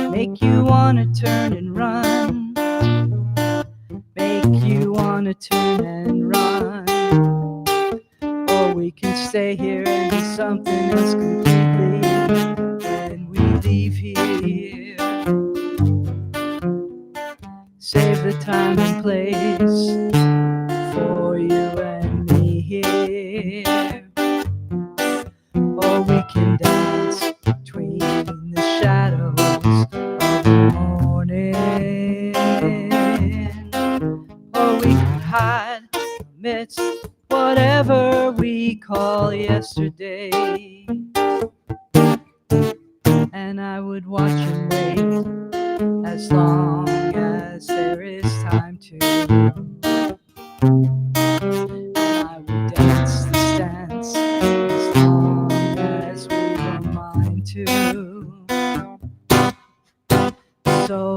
B: make you want to turn and run, make you want to turn and run. Or we can stay here and do something else completely when we leave here. Save the time and place for you and me here. Or we can dance between the shadows of the morning. Or we could hide amidst whatever we call yesterday. And I would watch and wait as long as there is time to. And I would dance this dance as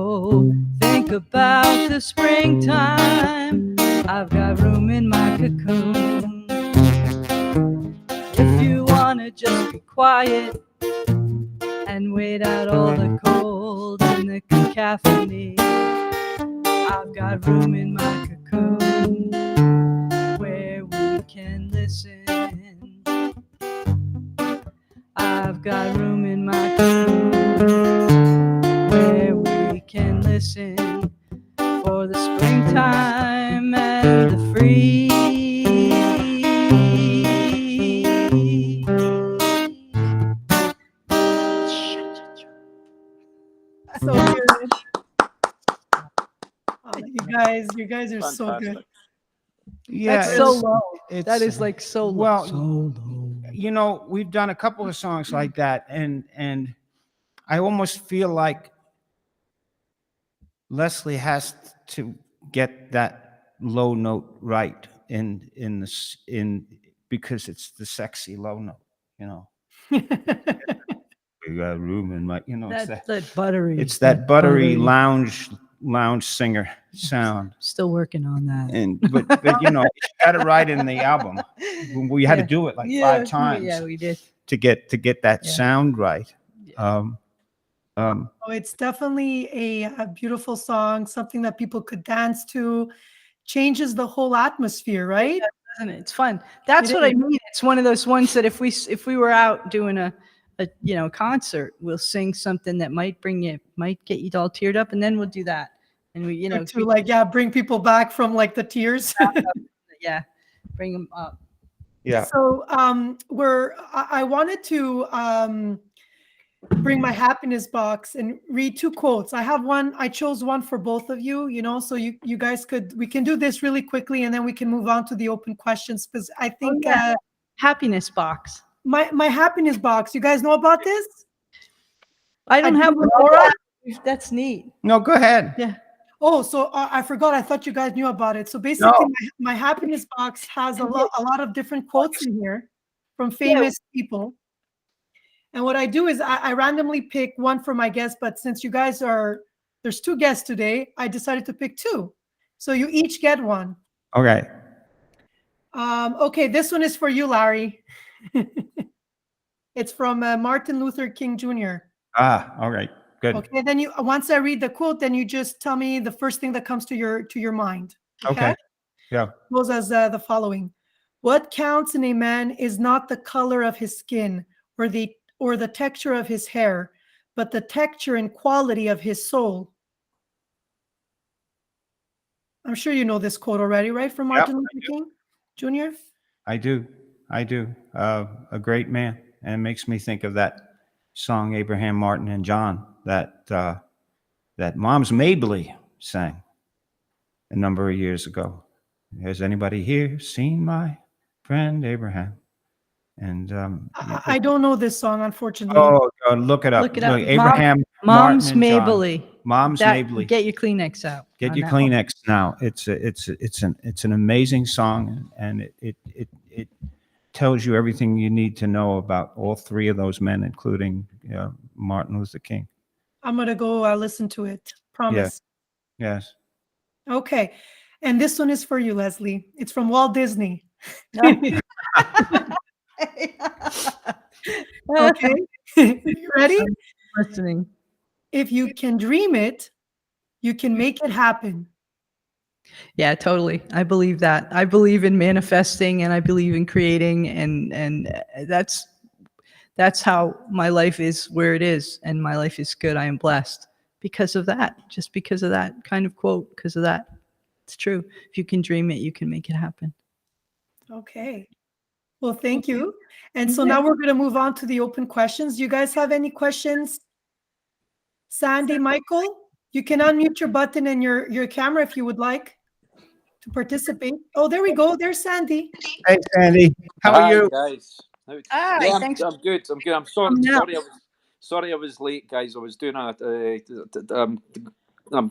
B: go. Think about the springtime. I've got room in my cocoon. If you wanna just be quiet and wait out all the cold and the cacophony, I've got room in my cocoon where we can listen. I've got room in my cocoon where we can listen for the springtime and the free.
A: So good. Oh, you guys are so good.
D: Fantastic.
C: Yeah,
B: That's so
C: it's-
B: low.
C: it's-
B: That is like so low.
C: well,
B: So low.
C: you know, we've done a couple of songs like that, and I almost feel like Leslie has to get that low note right in because it's the sexy low note, you know. We got room in my, you know,
B: That buttery.
C: it's that buttery lounge singer sound.
B: Still working on that.
C: And but you know, you got it right in the album. We had to do it like 5 times
B: Yeah, we did.
C: to get that
B: Yeah.
C: sound right.
A: Oh, it's definitely a beautiful song, something that people could dance to, changes the whole atmosphere, right?
B: Doesn't it? It's fun. That's
A: It
B: what I
A: is.
B: mean. It's one of those ones that if we were out doing a concert, we'll sing something that might get you all teared up, and then we'll do that. And we
A: To like, yeah, bring people back from like the tears.
B: yeah, bring them up.
C: Yeah.
A: So I wanted to bring my happiness box and read 2 quotes. I have one, I chose one for both of you, so you guys we can do this really quickly and then we can move on to the open questions, because I think
B: Happiness box.
A: my happiness box, you guys know about this?
B: I don't have one.
A: Orea.
B: That's neat.
C: No, go ahead.
B: Yeah.
A: Oh, so I forgot. I thought you guys knew about it. So basically, my happiness box has a lot of different quotes in here from famous people. And what I do is I randomly pick one for my guests. But since you guys there's 2 guests today, I decided to pick 2. So you each get one.
C: Okay.
A: Okay, this one is for you, Larry. It's from Martin Luther King Jr.
C: All right. Good.
A: Okay, then once I read the quote, then you just tell me the first thing that comes to your mind.
C: Okay. Yeah.
A: It goes as the following: what counts in a man is not the color of his skin or the texture of his hair, but the texture and quality of his soul. I'm sure you know this quote already, right? From Martin Luther King Jr.
C: I do. A great man, and it makes me think of that song Abraham Martin and John that Mom's Mabley sang a number of years ago. Has anybody here seen my friend Abraham? And
A: I don't know this song, unfortunately.
C: oh, look it up.
B: Look it up.
C: Abraham
B: Mom's
C: Martin and John.
B: Mabley.
C: Mom's Mabley.
B: Get your Kleenex out.
C: Get
B: on
C: your
B: that one.
C: Kleenex now. It's an amazing song, and it tells you everything you need to know about all 3 of those men, including Martin Luther King.
A: I'm gonna go listen to it. Promise.
C: Yes.
A: Okay, and this one is for you, Leslie. It's from Walt Disney. Okay, you ready?
B: Listening.
A: If you can dream it, you can make it happen.
B: Yeah, totally. I believe that. I believe in manifesting, and I believe in creating, and that's how my life is where it is, and my life is good. I am blessed because of that. Just because of that kind of quote. Because of that, it's true. If you can dream it, you can make it happen.
A: Okay. Well, thank you. And so now we're going to move on to the open questions. Do you guys have any questions? Sandy, Michael, you can unmute your button and your camera if you would like to participate. Oh, there we go. There's Sandy.
C: Hey, Sandy. How are you?
D: guys?
B: Hi,
D: Yeah,
B: thanks.
D: I'm good. I'm good. I'm sorry. Sorry, I was late, guys. I was doing I'm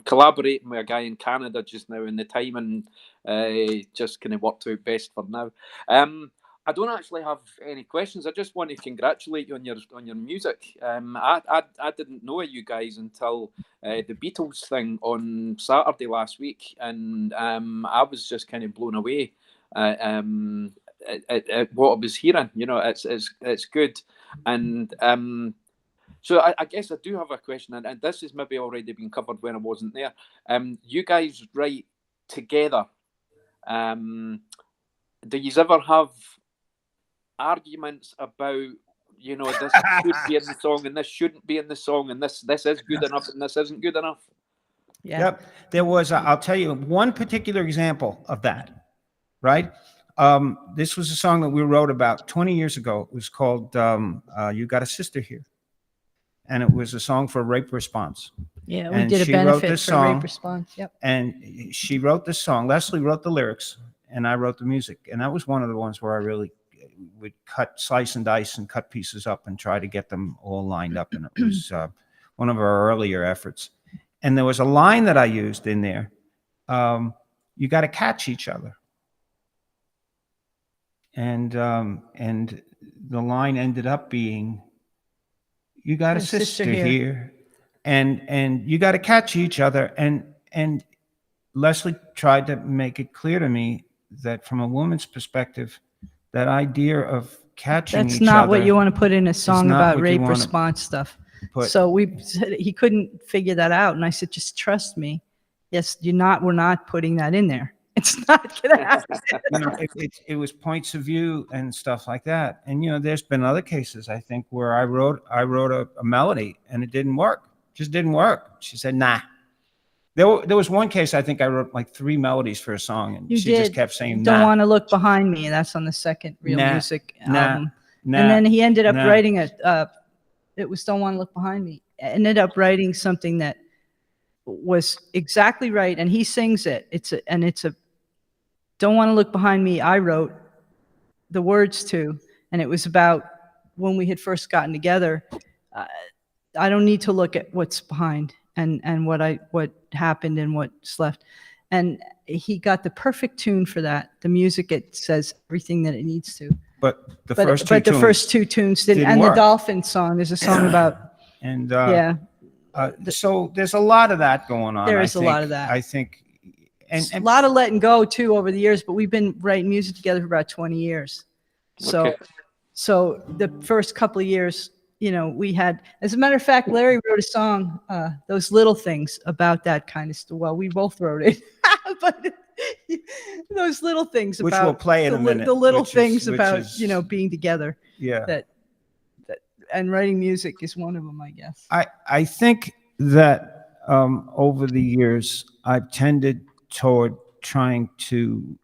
D: collaborating with a guy in Canada just now, and the timing just kind of worked out best for now.
E: I don't actually have any questions. I just want to congratulate you on your music. I didn't know you guys until the Beatles thing on Saturday last week, and I was just kind of blown away at what I was hearing. You know, it's good, and so I guess I do have a question, and this has maybe already been covered when I wasn't there. You guys write together. Do you ever have arguments about, you know, this should be in the song and this shouldn't be in the song, and this is good enough and this isn't good enough?
B: Yeah.
C: Yep. There was, I'll tell you one particular example of that, right? This was a song that we wrote about 20 years ago. It was called You Got a Sister Here. And it was a song for rape response.
B: Yeah, we
C: And
B: did a
C: she wrote
B: benefit
C: this
B: for rape
C: song.
B: response. Yep.
C: And she wrote this song. Leslie wrote the lyrics, and I wrote the music. And that was one of the ones where I really would slice and dice and cut pieces up and try to get them all lined up. And it was one of our earlier efforts. And there was a line that I used in there. You got to catch each other. And the line ended up being, you got a sister here. And you got to catch each other. And Leslie tried to make it clear to me that from a woman's perspective, that idea of catching
B: That's
C: each
B: not
C: other
B: what you want to put in a song
C: not
B: about
C: what you
B: rape
C: wanna
B: response stuff.
C: put-
B: So we said he couldn't figure that out, and I said, just trust me. Yes, we're not putting that in there. It's not gonna happen.
C: You know, it was points of view and stuff like that. And you know, there's been other cases, I think, where I wrote a melody and it didn't work. Just didn't work. She said, nah. There was one case, I think I wrote like 3 melodies for a song, and
B: You
C: she
B: did.
C: just kept saying,
B: Don't
C: nah.
B: want to look behind me. That's on the second Real
C: Nah,
B: Music
C: nah,
B: album.
C: nah,
B: And then he ended up
C: nah.
B: writing it was Don't Want to Look Behind Me. Ended up writing something that was exactly right, and he sings it. It's a Don't Want to Look Behind Me. I wrote the words to, and it was about when we had first gotten together. I don't need to look at what's behind and what happened and what's left. And he got the perfect tune for that. The music, it says everything that it needs to.
C: But the first 2 tunes
B: didn't. And
C: work.
B: the Dolphin song, there's a song about,
C: And
B: yeah.
C: so there's a lot of that going on.
B: There is a lot of that.
C: I think, and
B: A lot of letting go too over the years, but we've been writing music together for about 20 years. So,
E: Okay.
B: so the first couple of years, you know, we had, as a matter of fact, Larry wrote a song, Those Little Things, about that kind of stuff. Well, we both wrote it, but those little things
C: Which
B: about
C: we'll play in
B: the,
C: a minute,
B: the little
C: which is-
B: things
C: which
B: about,
C: is-
B: you know, being together,
C: yeah.
B: that and writing music is one of them, I guess.
C: I think that over the years, I've tended toward trying to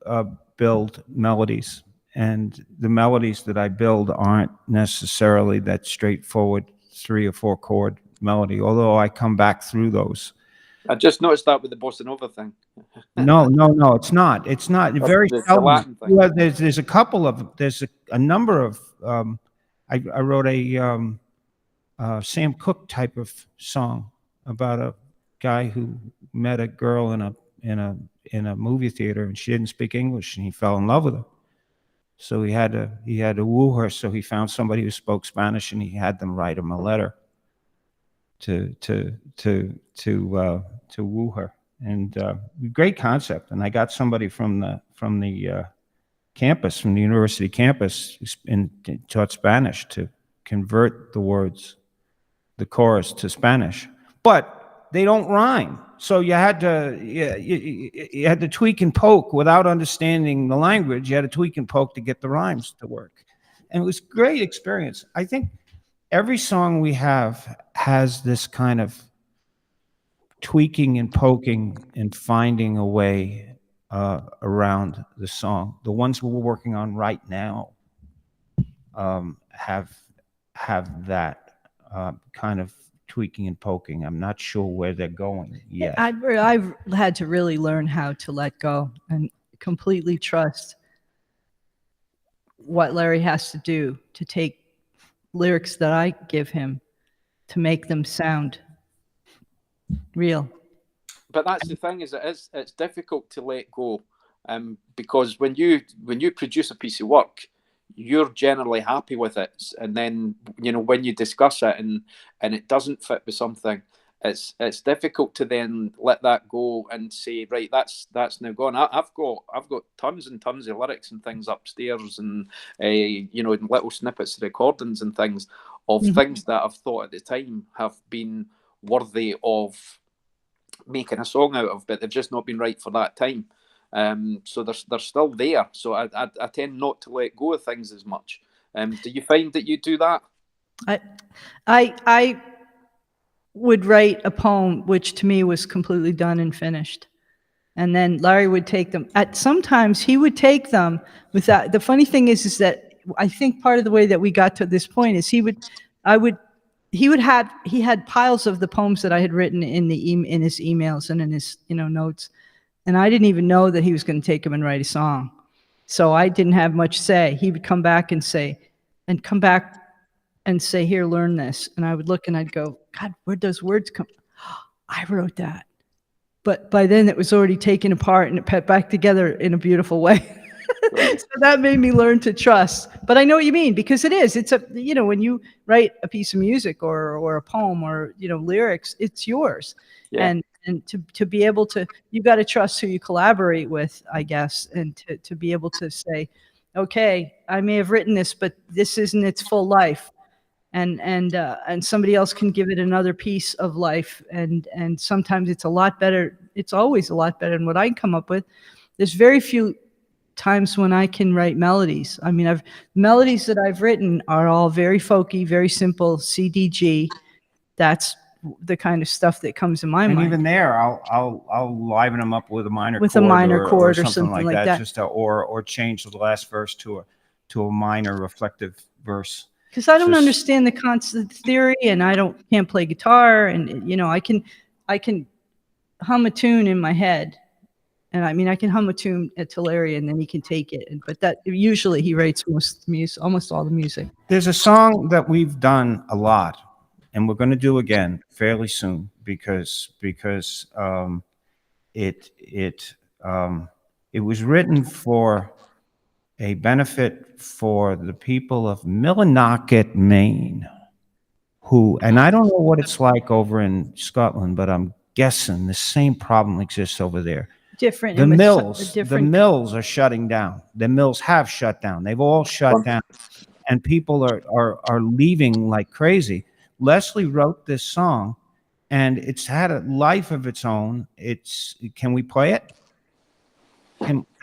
C: build melodies. And the melodies that I build aren't necessarily that straightforward 3 or 4 chord melody, although I come back through those.
E: I just noticed that with the bossa nova thing.
C: No, it's not. It's not. Very
E: the
C: seldom.
E: Latin thing.
C: Well, there's a couple of, there's a number of, I wrote a Sam Cooke type of song about a guy who met a girl in a movie theater, and she didn't speak English, and he fell in love with her. So he had to woo her. So he found somebody who spoke Spanish, and he had them write him a letter to woo her. And great concept. And I got somebody from the campus, from the university campus, who taught Spanish, to convert the words, the chorus, to Spanish. But they don't rhyme. So you had to tweak and poke without understanding the language. You had to tweak and poke to get the rhymes to work. And it was a great experience. I think every song we have has this kind of tweaking and poking and finding a way around the song. The ones we're working on right now have that kind of tweaking and poking. I'm not sure where they're going yet.
B: I've had to really learn how to let go and completely trust what Larry has to do to take lyrics that I give him to make them sound real.
E: But that's the thing, is it's difficult to let go, because when you produce a piece of work, you're generally happy with it, and then when you discuss it and it doesn't fit with something, it's difficult to then let that go and say, right, that's now gone. I've got tons and tons of lyrics and things upstairs, and little snippets of recordings and things of things that I've thought at the time have been worthy of making a song out of, but they've just not been right for that time. So they're still there. So I tend not to let go of things as much. Do you find that you do that?
B: I would write a poem which to me was completely done and finished, and then Larry would take them. Sometimes he would take them without. The funny thing is that I think part of the way that we got to this point is he had piles of the poems that I had written in his emails and in his notes, and I didn't even know that he was going to take them and write a song. So I didn't have much say. He would come back and say, here, learn this. And I would look and I'd go, God, where'd those words come? I wrote that. But by then it was already taken apart and it put back together in a beautiful way. So that made me learn to trust. But I know what you mean, because it's when you write a piece of music or a poem or, lyrics, it's yours. Yeah. And to be able to, you got to trust who you collaborate with, I guess, and to be able to say, okay, I may have written this, but this isn't its full life. And somebody else can give it another piece of life. And sometimes it's a lot better. It's always a lot better than what I can come up with. There's very few times when I can write melodies. I mean, melodies that I've written are all very folky, very simple, CDG. That's the kind of stuff that comes in my mind.
C: And even there, I'll liven them up with a minor
B: chord or something like that.
C: Just or change the last verse to a minor reflective verse.
B: Because I don't understand the constant theory, and I can't play guitar, and I can hum a tune in my head, and I mean I can hum a tune to Larry, and then he can take it. But that usually he writes almost all the music.
C: There's a song that we've done a lot, and we're going to do again fairly soon because it was written for a benefit for the people of Millinocket, Maine, and I don't know what it's like over in Scotland, but I'm guessing the same problem exists over there.
B: Different.
C: The mills are shutting down. The mills have shut down. They've all shut down, and people are leaving like crazy. Leslie wrote this song, and it's had a life of its own. Can we play it?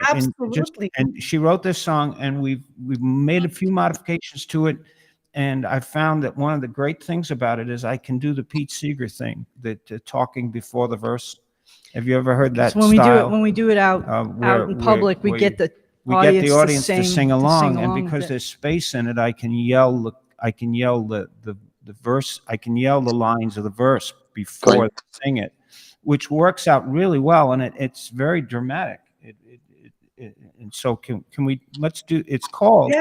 A: Absolutely.
C: And she wrote this song, and we've made a few modifications to it. And I found that one of the great things about it is I can do the Pete Seeger thing, the talking before the verse. Have you ever heard that style?
B: When we do it out in public, we get the audience
C: to sing along, and because there's space in it, I can yell the verse. I can yell the lines of the verse before they sing it, which works out really well, and it's very dramatic. And so let's do. It's called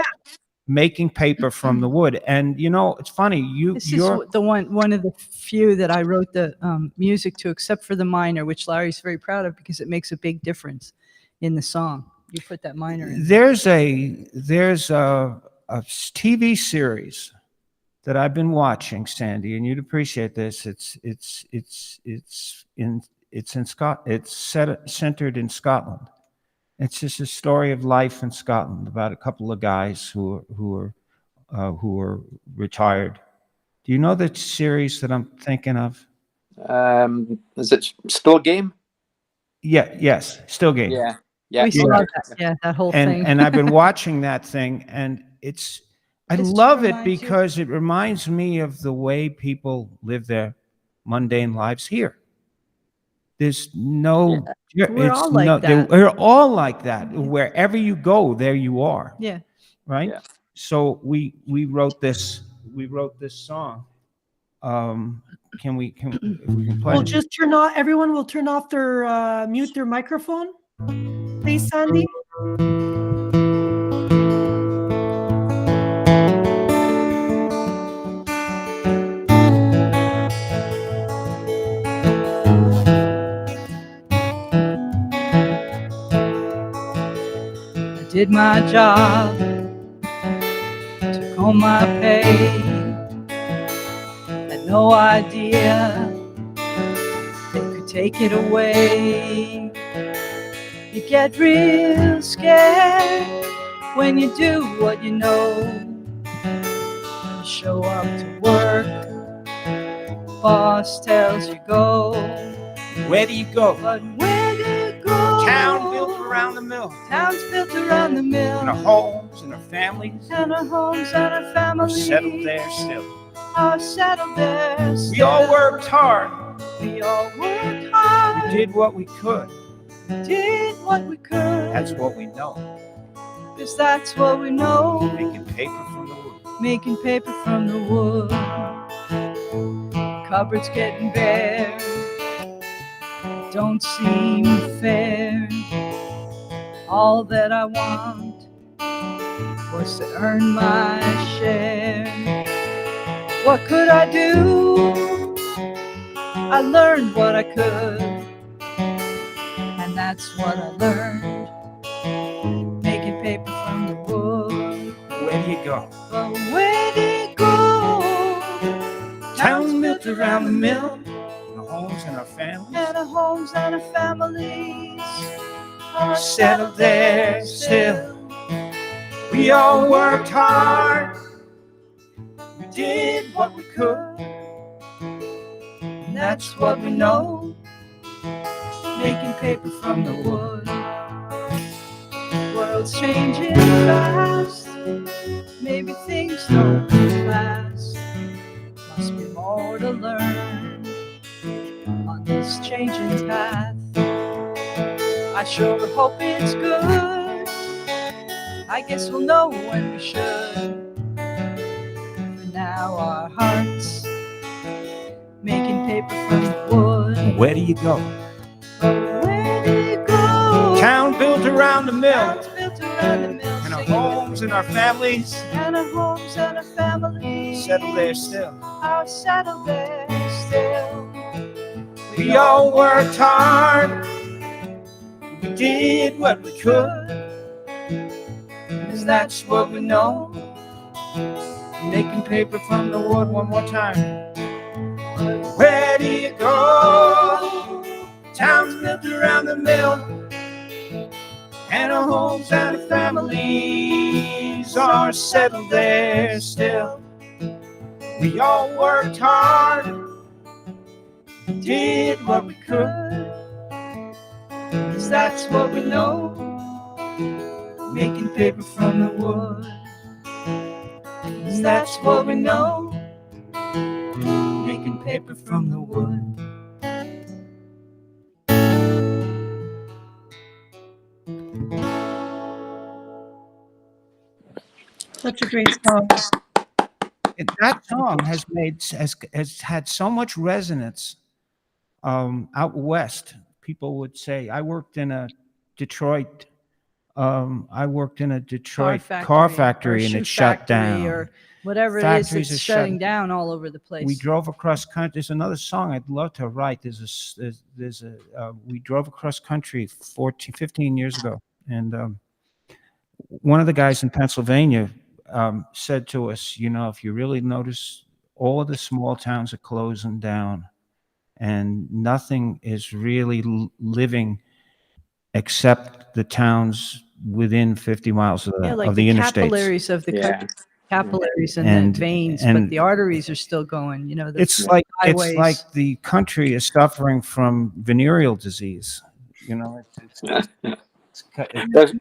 C: Making Paper from the Wood, and it's funny.
B: This is the one of the few that I wrote the music to, except for the minor, which Larry's very proud of because it makes a big difference in the song. You put that minor in.
C: There's a TV series that I've been watching, Sandy, and you'd appreciate this. It's centered in Scotland. It's just a story of life in Scotland about a couple of guys who are retired. Do you know the series that I'm thinking of?
E: Is it Still Game?
C: Yes, Still Game.
E: Yeah.
B: We saw that. That whole thing.
C: And I've been watching that thing, and I love it because it reminds me of the way people live their mundane lives here. There's no.
B: We're all like that.
C: We're all like that. Wherever you go, there you are.
B: Yeah.
C: Right. Yeah. So we wrote this song. If we can play?
A: We'll just everyone will turn off their mute their microphone, please, Sandy.
B: Did my job all my pay. Had no idea they could take it away. You get real scared when you do what you know. You show up to work, boss tells you go.
C: Where do you go?
B: But where do you go?
C: Town built around the mill.
B: Town's built around the mill.
C: And our homes and our families
B: And our homes and our
C: are
B: families
C: settled there still.
B: are settled there still.
C: We all worked hard.
B: We all worked hard.
C: We did what we could.
B: Did what we could.
C: That's what we know.
B: 'Cause that's what we know.
C: Making paper from the wood.
B: Making paper from the wood. Cupboards getting bare. Don't seem fair. All that I want was to earn my share. What could I do? I learned what I could, and that's what I learned. Making paper from the wood.
C: Where do you go?
B: But where do you go?
C: Town's built around the mill. Our homes and our families
B: And our homes and our families are
C: settled there still. We all worked hard. We did what we could.
B: And that's what we know. Making paper from the wood. World's changing fast. Maybe things don't last. Must be more to learn on this changing path. I sure hope it's good. I guess we'll know when we should. For now our hearts making paper from the wood.
C: Where do you go?
B: Where do you go?
C: Town built around the mill.
B: Town's built around the mill.
C: And our homes and our families
B: And our homes and our families
C: settled there still.
B: are settled there still.
C: We all worked hard. We did what we could. 'Cause that's what we know. Making paper from the wood. One more time. Where do you go? Town's built around the mill. And our homes and our families are settled there still. We all worked hard. Did what we could. 'Cause that's what we know. Making paper from the wood. 'Cause that's what we know. Making paper from the wood.
A: Such a great song.
C: And that song has had so much resonance out west. People would say, I worked in a Detroit car factory and
B: shoe
C: it shut
B: factory
C: down.
B: or whatever
C: Factories
B: it
C: are
B: is, it's shutting
C: shutting-
B: down all over the place.
C: We drove across country. There's another song I'd love to write. We drove across country 15 years ago. And one of the guys in Pennsylvania said to us, you know, if you really notice, all of the small towns are closing down and nothing is really living except the towns within 50 miles of the,
B: like
C: of the interstates.
B: capillaries of the
E: Yeah.
B: country, capillaries and,
C: And-
B: the veins, but
C: and-
B: the arteries are still going. You know, the
C: It's like
B: highways.
C: the country is suffering from venereal disease. You know,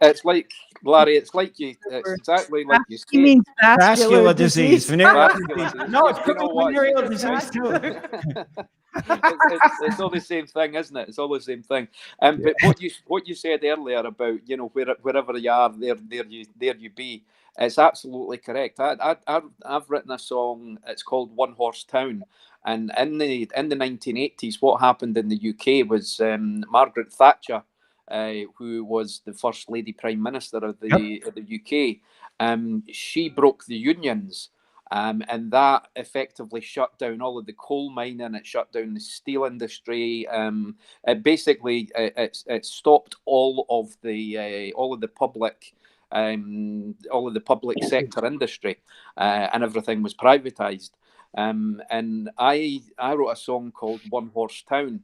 E: It's like, Larry, it's like you, it's exactly like you
B: He
E: say.
B: means vascular
C: vascular disease. Venereal
E: Vascular
C: disease.
E: disease.
C: No, it's
E: You know what?
C: venereal disease too.
E: It's all the same thing, isn't it? It's all the same thing. But what you said earlier about, you know, wherever you are, there you be. It's absolutely correct. I've written a song. It's called One Horse Town, and in the 1980s, what happened in the UK was Margaret Thatcher, who was the first lady prime minister of the UK. She broke the unions. And that effectively shut down all of the coal mining. It shut down the steel industry. It basically it stopped all of the public all of the public sector industry, and everything was privatized. And I wrote a song called One Horse Town,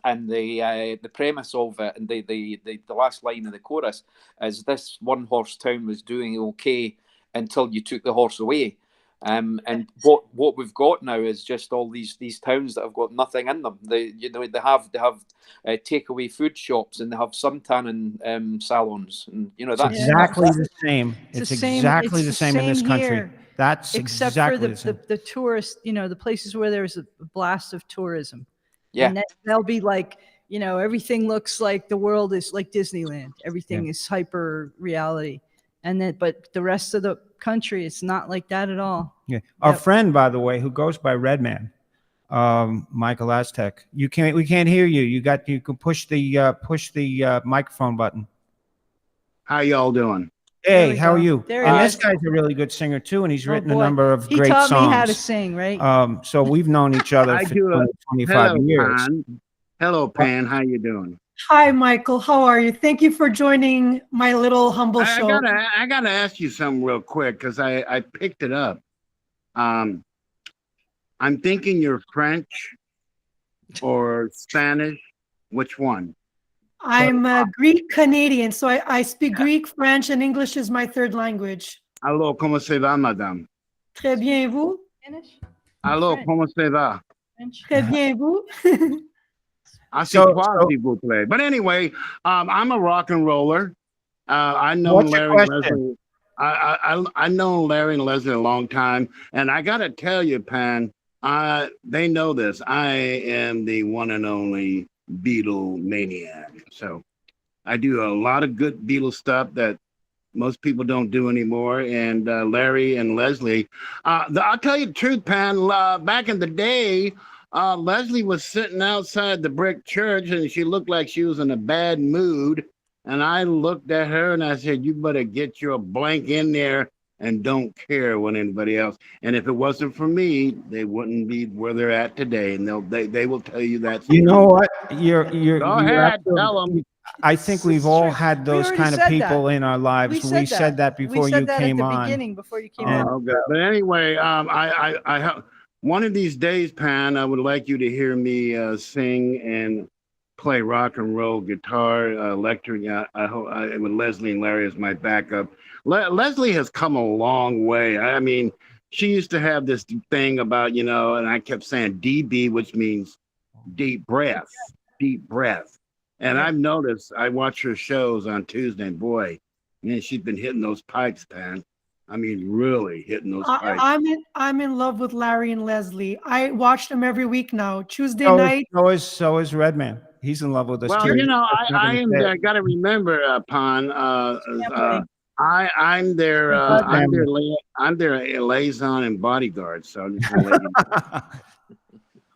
E: and the premise of it, and the last line of the chorus is, this one horse town was doing okay until you took the horse away. And what we've got now is just all these towns that have got nothing in them. They have takeaway food shops, and they have suntanning salons, and
C: It's
E: that's
C: exactly the same. It's exactly
B: it's
C: the same in this country.
B: here,
C: That's
B: except
C: exactly
B: for
C: the same.
B: the tourist, the places where there's a blast of tourism.
E: yeah.
B: And they'll be like, everything looks like the world is like Disneyland. Everything is hyper reality. But the rest of the country, it's not like that at all.
C: Yeah. Our
B: Yep.
C: friend, by the way, who goes by Redman, Michael Aztec. We can't hear you. You can push the microphone button.
F: How y'all doing?
B: There
C: Hey,
B: we
C: how are
B: go.
C: you?
B: There
C: And
B: he
C: this
B: is.
C: guy's a really good singer too, and he's written a
B: boy.
C: number of
B: He
C: great
B: taught
C: songs.
B: me how to sing, right?
C: So we've known each other
F: I
C: for
F: do a
C: 25
F: hello,
C: years.
F: Pan. Hello, Pan. How you doing?
A: Hi, Michael. How are you? Thank you for joining my little humble
F: I
A: show.
F: gotta ask you something real quick because I picked it up. I'm thinking you're French or Spanish. Which one?
A: I'm Greek Canadian, so I speak Greek, French, and English is my third language.
F: Allô, comment ça va, madame?
A: Très bien, vous?
B: Spanish?
F: Allô,
B: French.
F: comment ça va?
B: French?
A: Très bien, vous?
F: Assez
C: So-
F: toi,
C: so-
F: s'il vous plaît. But anyway, I'm a rock and roller. I know
C: What's your
F: Larry and
C: question?
F: Leslie. I know Larry and Leslie a long time, and I gotta tell you, Pan, they know this. I am the one and only Beatle maniac. So I do a lot of good Beatles stuff that most people don't do anymore. And Larry and Leslie, I'll tell you the truth, Pan. Back in the day, Leslie was sitting outside the brick church, and she looked like she was in a bad mood. And I looked at her and I said, "You better get your blank in there and don't care what anybody else." And if it wasn't for me, they wouldn't be where they're at today. And they will tell you that.
C: You know what? You're
F: Go ahead, tell them.
C: I think we've all had those
B: already
C: kind of
B: said
C: people
B: that.
C: in our lives. We said that before
B: we said
C: you
B: that
C: came
B: at the
C: on.
B: beginning, before you came
C: And-
B: on.
F: Oh, good. But anyway, I have one of these days, Pan. I would like you to hear me sing and play rock and roll guitar, electric. I hope with Leslie and Larry as my backup. Leslie has come a long way. I mean, she used to have this thing about, and I kept saying DB, which means deep breath, deep breath. And I've noticed, I watch her shows on Tuesday, and boy, man, she's been hitting those pipes, Pan. I mean, really hitting those pipes.
A: I'm in love with Larry and Leslie. I watch them every week now. Tuesday
C: So
A: night.
C: so is Redman. He's in love with us
F: Well,
C: too.
F: I got to remember, Pan. I'm their liaison and bodyguard. So I'm just gonna let you know.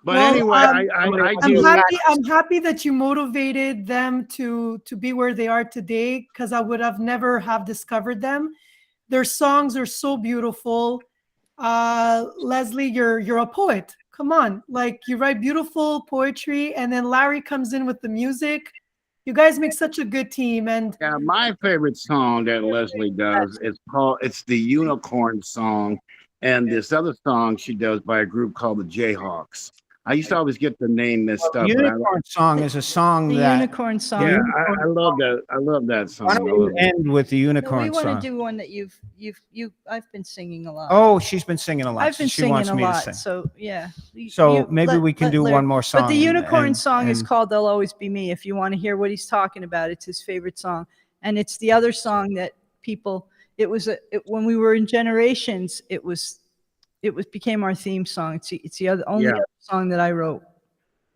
F: But
A: Well,
F: anyway, I do.
A: I'm happy that you motivated them to be where they are today, because I would have never have discovered them. Their songs are so beautiful. Leslie, you're a poet. Come on, like you write beautiful poetry, and then Larry comes in with the music. You guys make such a good team. And
F: Yeah, my favorite song that Leslie does is it's the Unicorn Song, and this other song she does by a group called the Jayhawks. I used to always get the name messed up. but
C: Unicorn Song is a song
B: The
C: that.
B: unicorn song.
F: Yeah, I love that. I love that song.
C: Why
F: I
C: don't
F: love
C: we
F: it.
C: end with the
B: No, we
C: Unicorn
B: want
C: Song?
B: to do one that I've been singing a lot.
C: Oh, she's been singing a lot.
B: I've been
C: she wants
B: singing a
C: me to
B: lot,
C: sing.
B: so yeah.
C: So maybe we can do
B: Larry-
C: one more song.
B: But the unicorn
C: and-
B: song is
C: and-
B: called "They'll Always Be Me." If you want to hear what he's talking about, it's his favorite song, and it's the other song that people. When we were in Generations, it became our theme song. It's the only
F: Yeah.
B: other song that I wrote,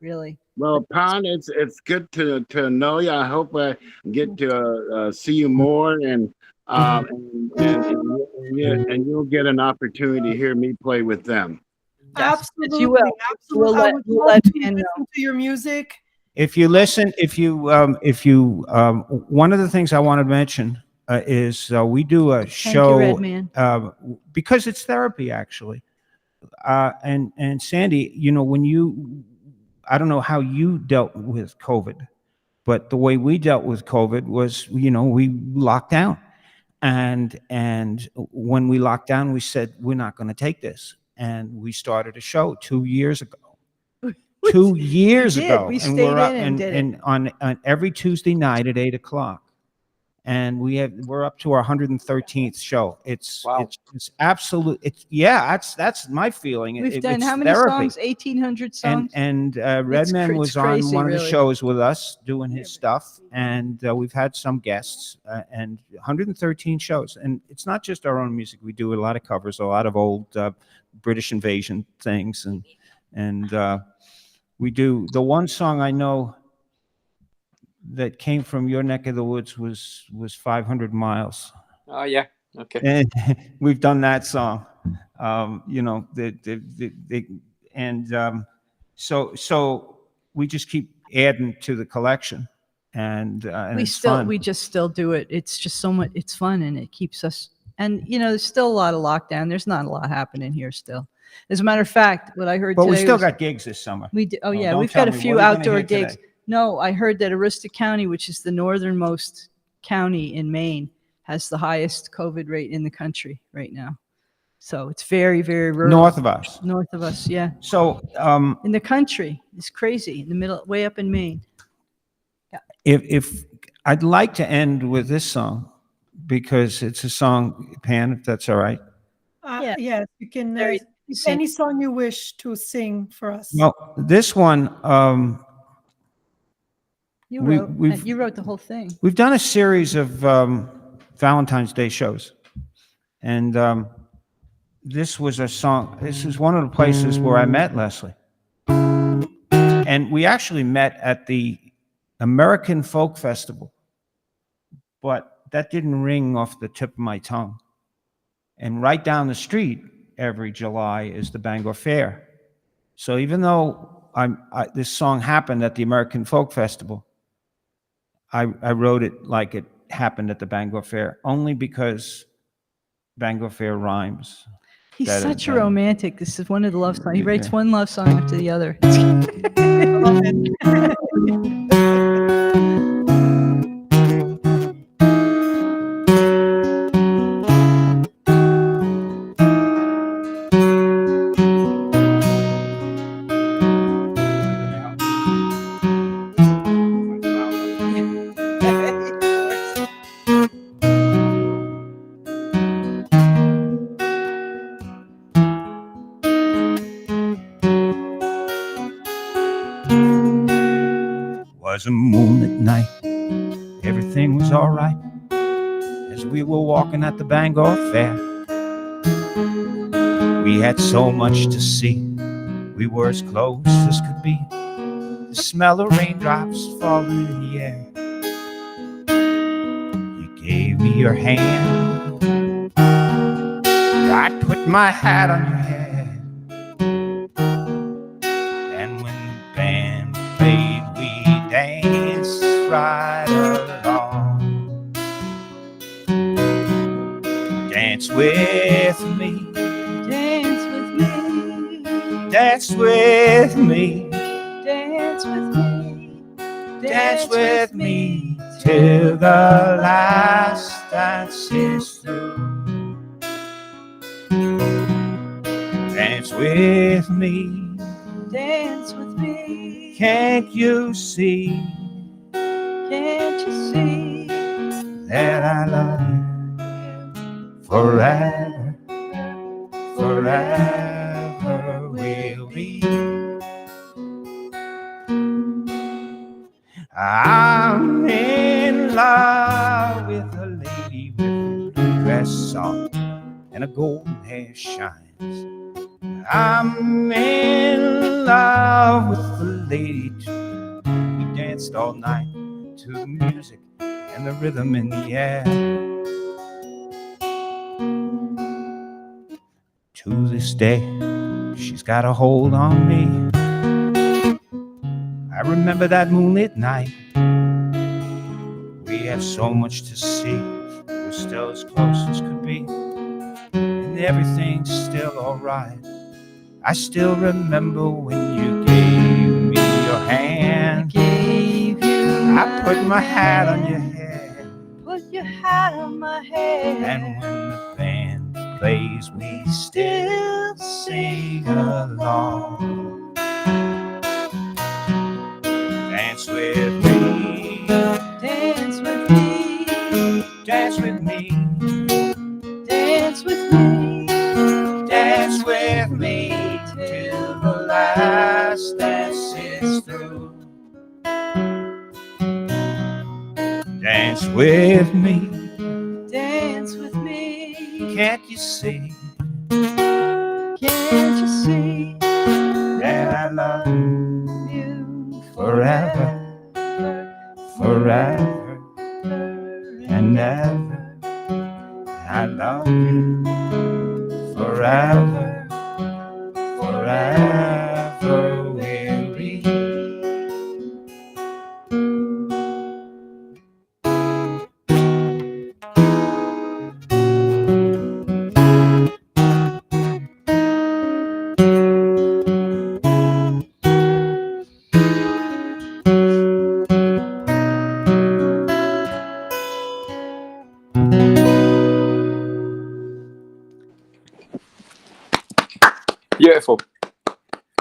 B: really.
F: Well, Pon, it's good to know you. I hope I get to see you more, and you'll get an opportunity to hear me play with them.
B: Yes,
A: absolutely,
B: you will.
A: absolutely. I would
B: We'll
A: love
B: let
A: to
B: Dan know.
A: listen to your music.
C: If you listen, one of the things I want to mention is we do a
B: Thank you,
C: show
B: Redman.
C: because it's therapy actually. And Sandy, I don't know how you dealt with COVID, but the way we dealt with COVID was, we locked down. And when we locked down, we said, we're not going to take this. And we started a show 2 years ago. 2 years
B: did.
C: ago.
B: We
C: And
B: stayed
C: we're up
B: in and did it.
C: and on every Tuesday night at 8:00. And we're up to our 113th show. It's
E: Wow.
C: it's absolute. It's yeah. That's my feeling.
B: We've done
C: it's
B: how many
C: therapy.
B: songs? 1,800 songs.
C: And Redman
B: it's
C: was on
B: crazy,
C: one of the
B: really.
C: shows with us doing his stuff, and we've had some guests, and 113 shows. And it's not just our own music. We do a lot of covers, a lot of old British invasion things, and we do the one song I know that came from your neck of the woods was 500 Miles.
E: Oh yeah. Okay.
C: And we've done that song. You know, so we just keep adding to the collection, and it's fun.
B: We just still do it. It's just so much. It's fun, and it keeps us. And you know, there's still a lot of lockdown. There's not a lot happening here still. As a matter of fact, what I heard
C: But
B: today
C: we still
B: was,
C: got gigs this summer.
B: we do, oh yeah,
C: don't
B: we've
C: tell
B: got a
C: me.
B: few
C: What are you gonna
B: outdoor
C: hear today?
B: gigs. No, I heard that Aroostook County, which is the northernmost county in Maine, has the highest COVID rate in the country right now. So it's very, very rural.
C: North of us.
B: North of us, yeah.
C: So
B: In the country, it's crazy. In the middle, way up in Maine.
C: if I'd like to end with this song, because it's a song, Pan, if that's all right.
B: Yeah.
A: Yes, you can.
B: Very sing.
A: Any song you wish to sing for us.
C: No, this one,
B: You
C: we-
B: wrote,
C: we've-
B: you wrote the whole thing.
C: we've done a series of Valentine's Day shows, and this was a song. This is one of the places where I met Leslie, and we actually met at the American Folk Festival, but that didn't ring off the tip of my tongue. And right down the street every July is the Bangor Fair. So even though this song happened at the American Folk Festival, I wrote it like it happened at the Bangor Fair, only because Bangor Fair rhymes.
B: He's
C: That-
B: such a
C: that-
B: romantic. This is one of the love songs. He writes
C: Yeah.
B: one love song after the other.
C: Was a moonlit night, everything was all right as we were walking at the Bangor Fair. We had so much to see, we were as close as could be. The smell of raindrops falling in the air. You gave me your hand, I put my hat on your head, and when the band played, we danced right along. Dance with me,
B: Dance with me.
C: dance with me,
B: Dance with me.
C: dance with me till the last dance is through. Dance with me,
B: Dance with me.
C: can't you see
B: Can't you see?
C: that I love you forever, forever we'll be. I'm in love with a lady with a blue dress on and a golden hair shines. I'm in love with a lady too. We danced all night to the music and the rhythm in the air. To this day, she's got a hold on me. I remember that moonlit night. We have so much to see. We're still as close as could be, and everything's still alright. I still remember when you gave me your hand.
B: Gave you
C: I put my hat on your
B: hand.
C: head,
B: Put your you have my hand.
C: And when the band plays, we still sing along. Dance with me,
B: Dance with me,
C: dance with me,
B: dance with me,
C: dance with me till the last dance is through. Dance with me,
B: dance with me.
C: can't you see
B: Can't you see
C: that I love you
B: you
C: forever, forever and ever? I love you forever, forever will be.
E: Beautiful.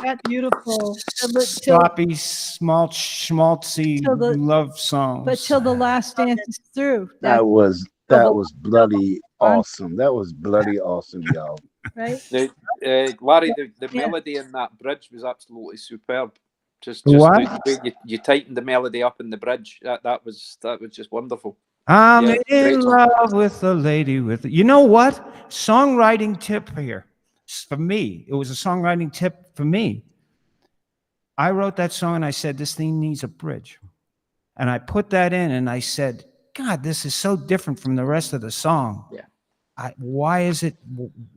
A: That's beautiful.
C: Sloppy, schmaltzy
B: Till the-
C: love songs.
B: But till the last dance is through.
F: That was
B: Double-
F: bloody
B: on-
F: awesome. That was bloody awesome, y'all.
B: right.
E: Now, Larry, the melody in that bridge was absolutely superb. Just
C: What?
E: the way you tightened the melody up in the bridge. That was just wonderful.
C: I'm
E: Yeah, great
C: in
E: song.
C: love with a lady with. You know what? Songwriting tip here for me. It was a songwriting tip for me. I wrote that song and I said, this thing needs a bridge. And I put that in and I said, God, this is so different from the rest of the song.
E: Yeah.
C: Why is it?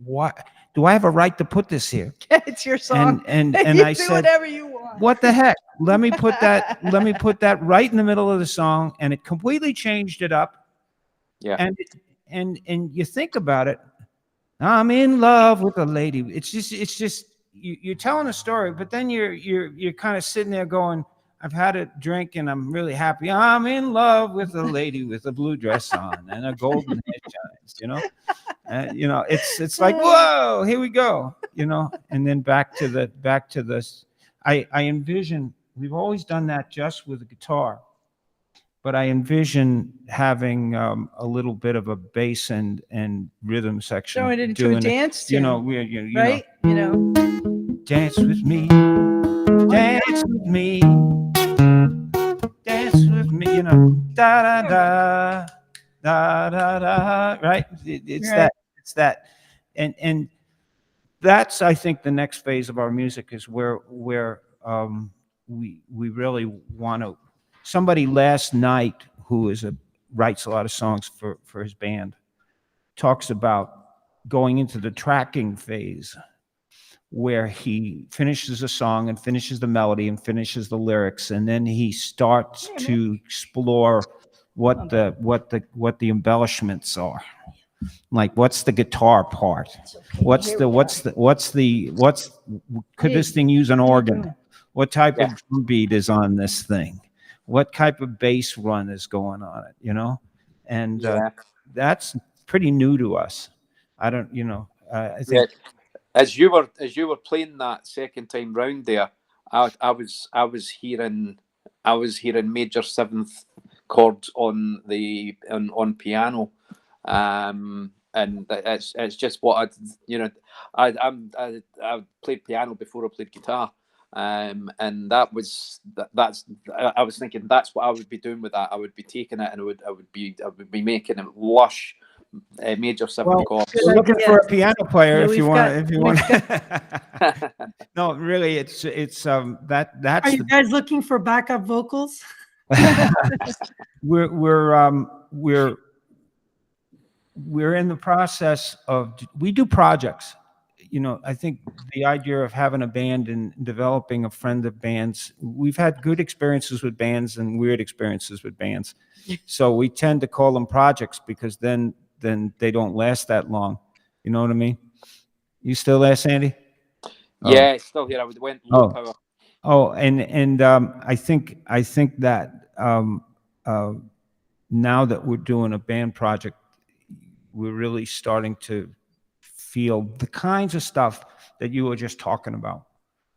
C: Why do I have a right to put this here?
B: It's your song.
C: And
B: you
C: I
B: do
C: said,
B: whatever you want.
C: what the heck? Let me put that right in the middle of the song, and it completely changed it up.
E: Yeah.
C: And you think about it, I'm in love with a lady. It's just you're telling a story, but then you're kind of sitting there going, I've had a drink and I'm really happy. I'm in love with a lady with a blue dress on and a golden hair shines, it's like, whoa, here we go, and then back to this. I envision, we've always done that just with the guitar, but I envision having a little bit of a bass and rhythm section.
B: Throwing it into a dance tune.
C: Right? Dance with me, dance with me, dance with me, da da da da da da. Right? It's
A: Right.
C: that, and that's, I think, the next phase of our music is where we really want to. Somebody last night who writes a lot of songs for his band talks about going into the tracking phase, where he finishes a song and finishes the melody and finishes the lyrics, and then he starts to explore what the embellishments are. Like, what's the guitar part? Could this thing use an organ? What type of drum beat is on this thing? What type of bass run is going on it? And that's pretty new to us. I don't, I think.
E: As you were playing that second time round there, I was hearing major seventh chords on piano, and it's just what I played piano before I played guitar, and I was thinking that's what I would be doing with that. I would be taking it and I would be making it lush. Major seventh chords.
C: We're looking for a piano player if you want. No, really, it's that's.
A: Are you guys looking for backup vocals?
C: We're in the process of, we do projects. I think the idea of having a band and developing a friend of bands, we've had good experiences with bands and weird experiences with bands. So we tend to call them projects because then they don't last that long. You know what I mean? You still there, Sandy?
E: Yeah, still here. I went low power.
C: Oh, and I think that now that we're doing a band project, we're really starting to feel the kinds of stuff that you were just talking about.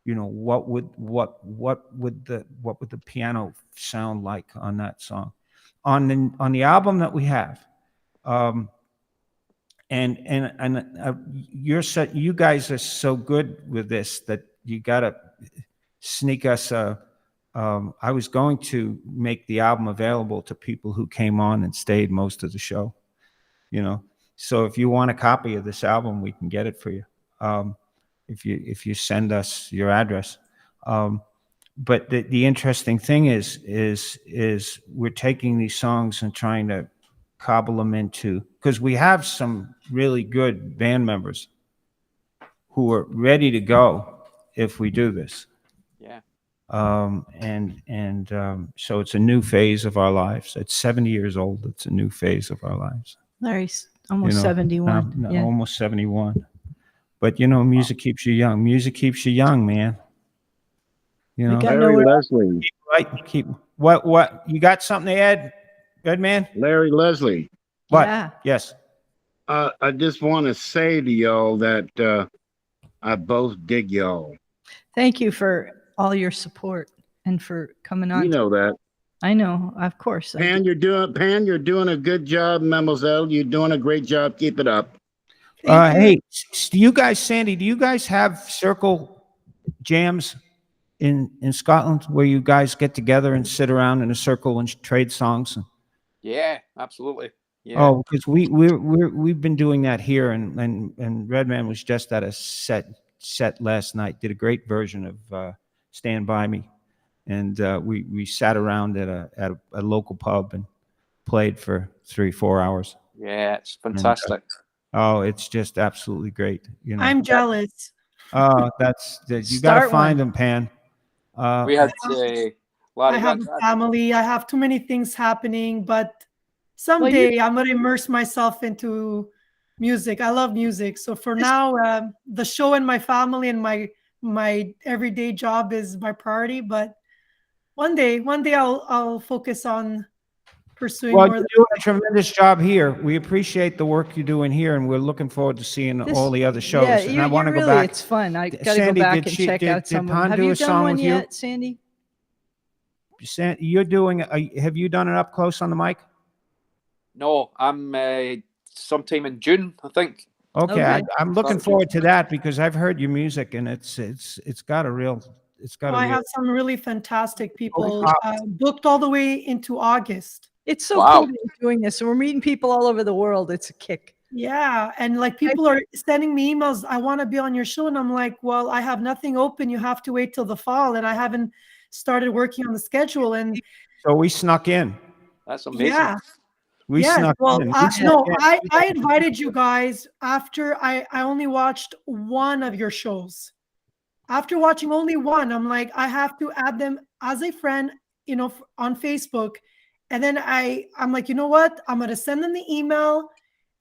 C: You know, what would the piano sound like on that song, on the album that we have, you guys are so good with this that you gotta sneak us a. I was going to make the album available to people who came on and stayed most of the show, you know. So if you want a copy of this album, we can get it for you. If you send us your address. But the interesting thing is we're taking these songs and trying to cobble them into, because we have some really good band members who are ready to go if we do this.
E: Yeah.
C: So it's a new phase of our lives. At 70 years old, it's a new phase of our lives.
B: Larry's almost 71. Yeah.
C: Almost 71. But you know, music keeps you young. Music keeps you young, man. You know,
B: got
F: Larry
B: nowhere-
F: Leslie.
C: keep what you got something to add, good man?
F: Larry Leslie.
C: What?
B: Yeah.
C: Yes.
F: I just want to say to y'all that I both dig y'all.
B: Thank you for all your support and for coming on.
F: You know that.
B: I know, of course. I
F: Pan,
B: do.
F: you're doing a good job, mademoiselle. You're doing a great job. Keep it up.
C: Hey, do you guys, Sandy, do you guys have circle jams in Scotland where you guys get together and sit around in a circle and trade songs?
E: Yeah, absolutely. Yeah.
C: Oh, because we've been doing that here, and Redman was just at a set last night. Did a great version of "Stand By Me," and we sat around at a local pub and played for 3-4 hours.
E: Yeah, it's fantastic.
C: Oh, it's just absolutely great. You know,
A: I'm jealous.
C: oh, you got to
B: Start
C: find
B: one.
C: them, Pan.
E: We had
A: I
E: Larry.
A: have a family. I have too many things happening, but someday I'm going to immerse myself into music. I love music. So for now, the show and my family and my everyday job is my priority. But one day I'll focus on pursuing
C: Well,
A: more.
C: you're doing a tremendous job here. We appreciate the work you're doing here, and we're looking forward to seeing all the other shows.
B: Yeah,
C: and I want to go
B: really,
C: back.
B: it's fun. I got to go
C: Sandy,
B: back
C: did
B: and
C: she-
B: check
C: did-
B: out
C: did
B: some of
C: Pon
B: them. Have
C: do
B: you
C: a
B: done
C: song
B: one
C: with you?
B: yet, Sandy?
C: You're doing. Have you done it up close on the mic?
E: No, I'm sometime in June, I think.
C: Okay,
B: Okay.
C: I'm looking forward to that because I've heard your music and it's got a real.
A: I have some really fantastic people
C: Holy
A: booked all the way into August.
B: It's so
E: Wow.
B: cool that you're doing this. And we're meeting people all over the world. It's a kick.
A: Yeah, and like people are sending me emails. I want to be on your show, and I'm like, well, I have nothing open. You have to wait till the fall, and I haven't started working on the schedule. And
C: So we snuck in.
E: That's amazing.
A: yeah,
C: We
A: yes.
C: snuck
A: Well,
C: in.
A: no, I invited you guys after I only watched one of your shows. After watching only one, I'm like, I have to add them as a friend, on Facebook. And then I'm like, you know what? I'm going to send them the email.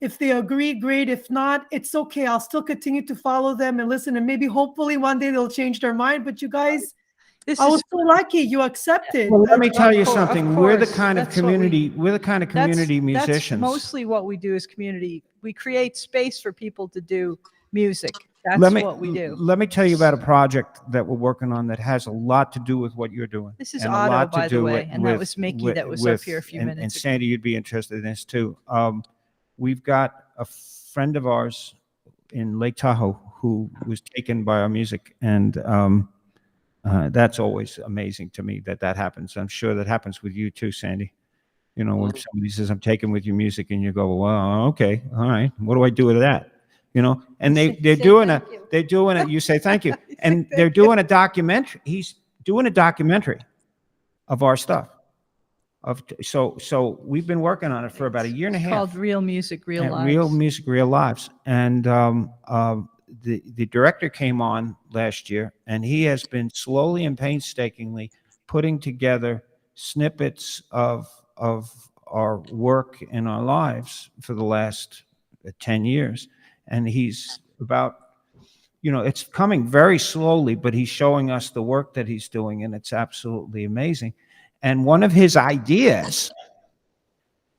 A: If they agree, great. If not, it's okay. I'll still continue to follow them and listen. And maybe hopefully one day they'll change their mind. But you guys, I was so lucky you accepted.
C: Well, let me tell you
B: Of
C: something.
B: course,
C: We're the kind of
B: that's what we-
C: community. We're the kind of community musicians.
B: That's mostly what we do as community. We create space for people to do music. That's what we do.
C: Let me tell you about a project that we're working on that has a lot to do with what you're doing.
B: This is
C: and a
B: Otto,
C: lot to
B: by the
C: do
B: way, and that was Mickey that was up here a few minutes
C: and
B: ago.
C: Sandy, you'd be interested in this too. We've got a friend of ours in Lake Tahoe who was taken by our music, and that's always amazing to me that happens. I'm sure that happens with you too, Sandy. You know, when somebody says, "I'm taken with your music," and you go, "Well, okay, all right. What do I do with that?" You know, and they're doing it. You say thank you, and they're doing a documentary. He's doing a documentary of our stuff. So we've been working on it for about a year and a half.
B: Called Real Music, Real Lives.
C: Real Music, Real Lives. And the director came on last year, and he has been slowly and painstakingly putting together snippets of our work in our lives for the last 10 years. And he's about, it's coming very slowly, but he's showing us the work that he's doing, and it's absolutely amazing. And one of his ideas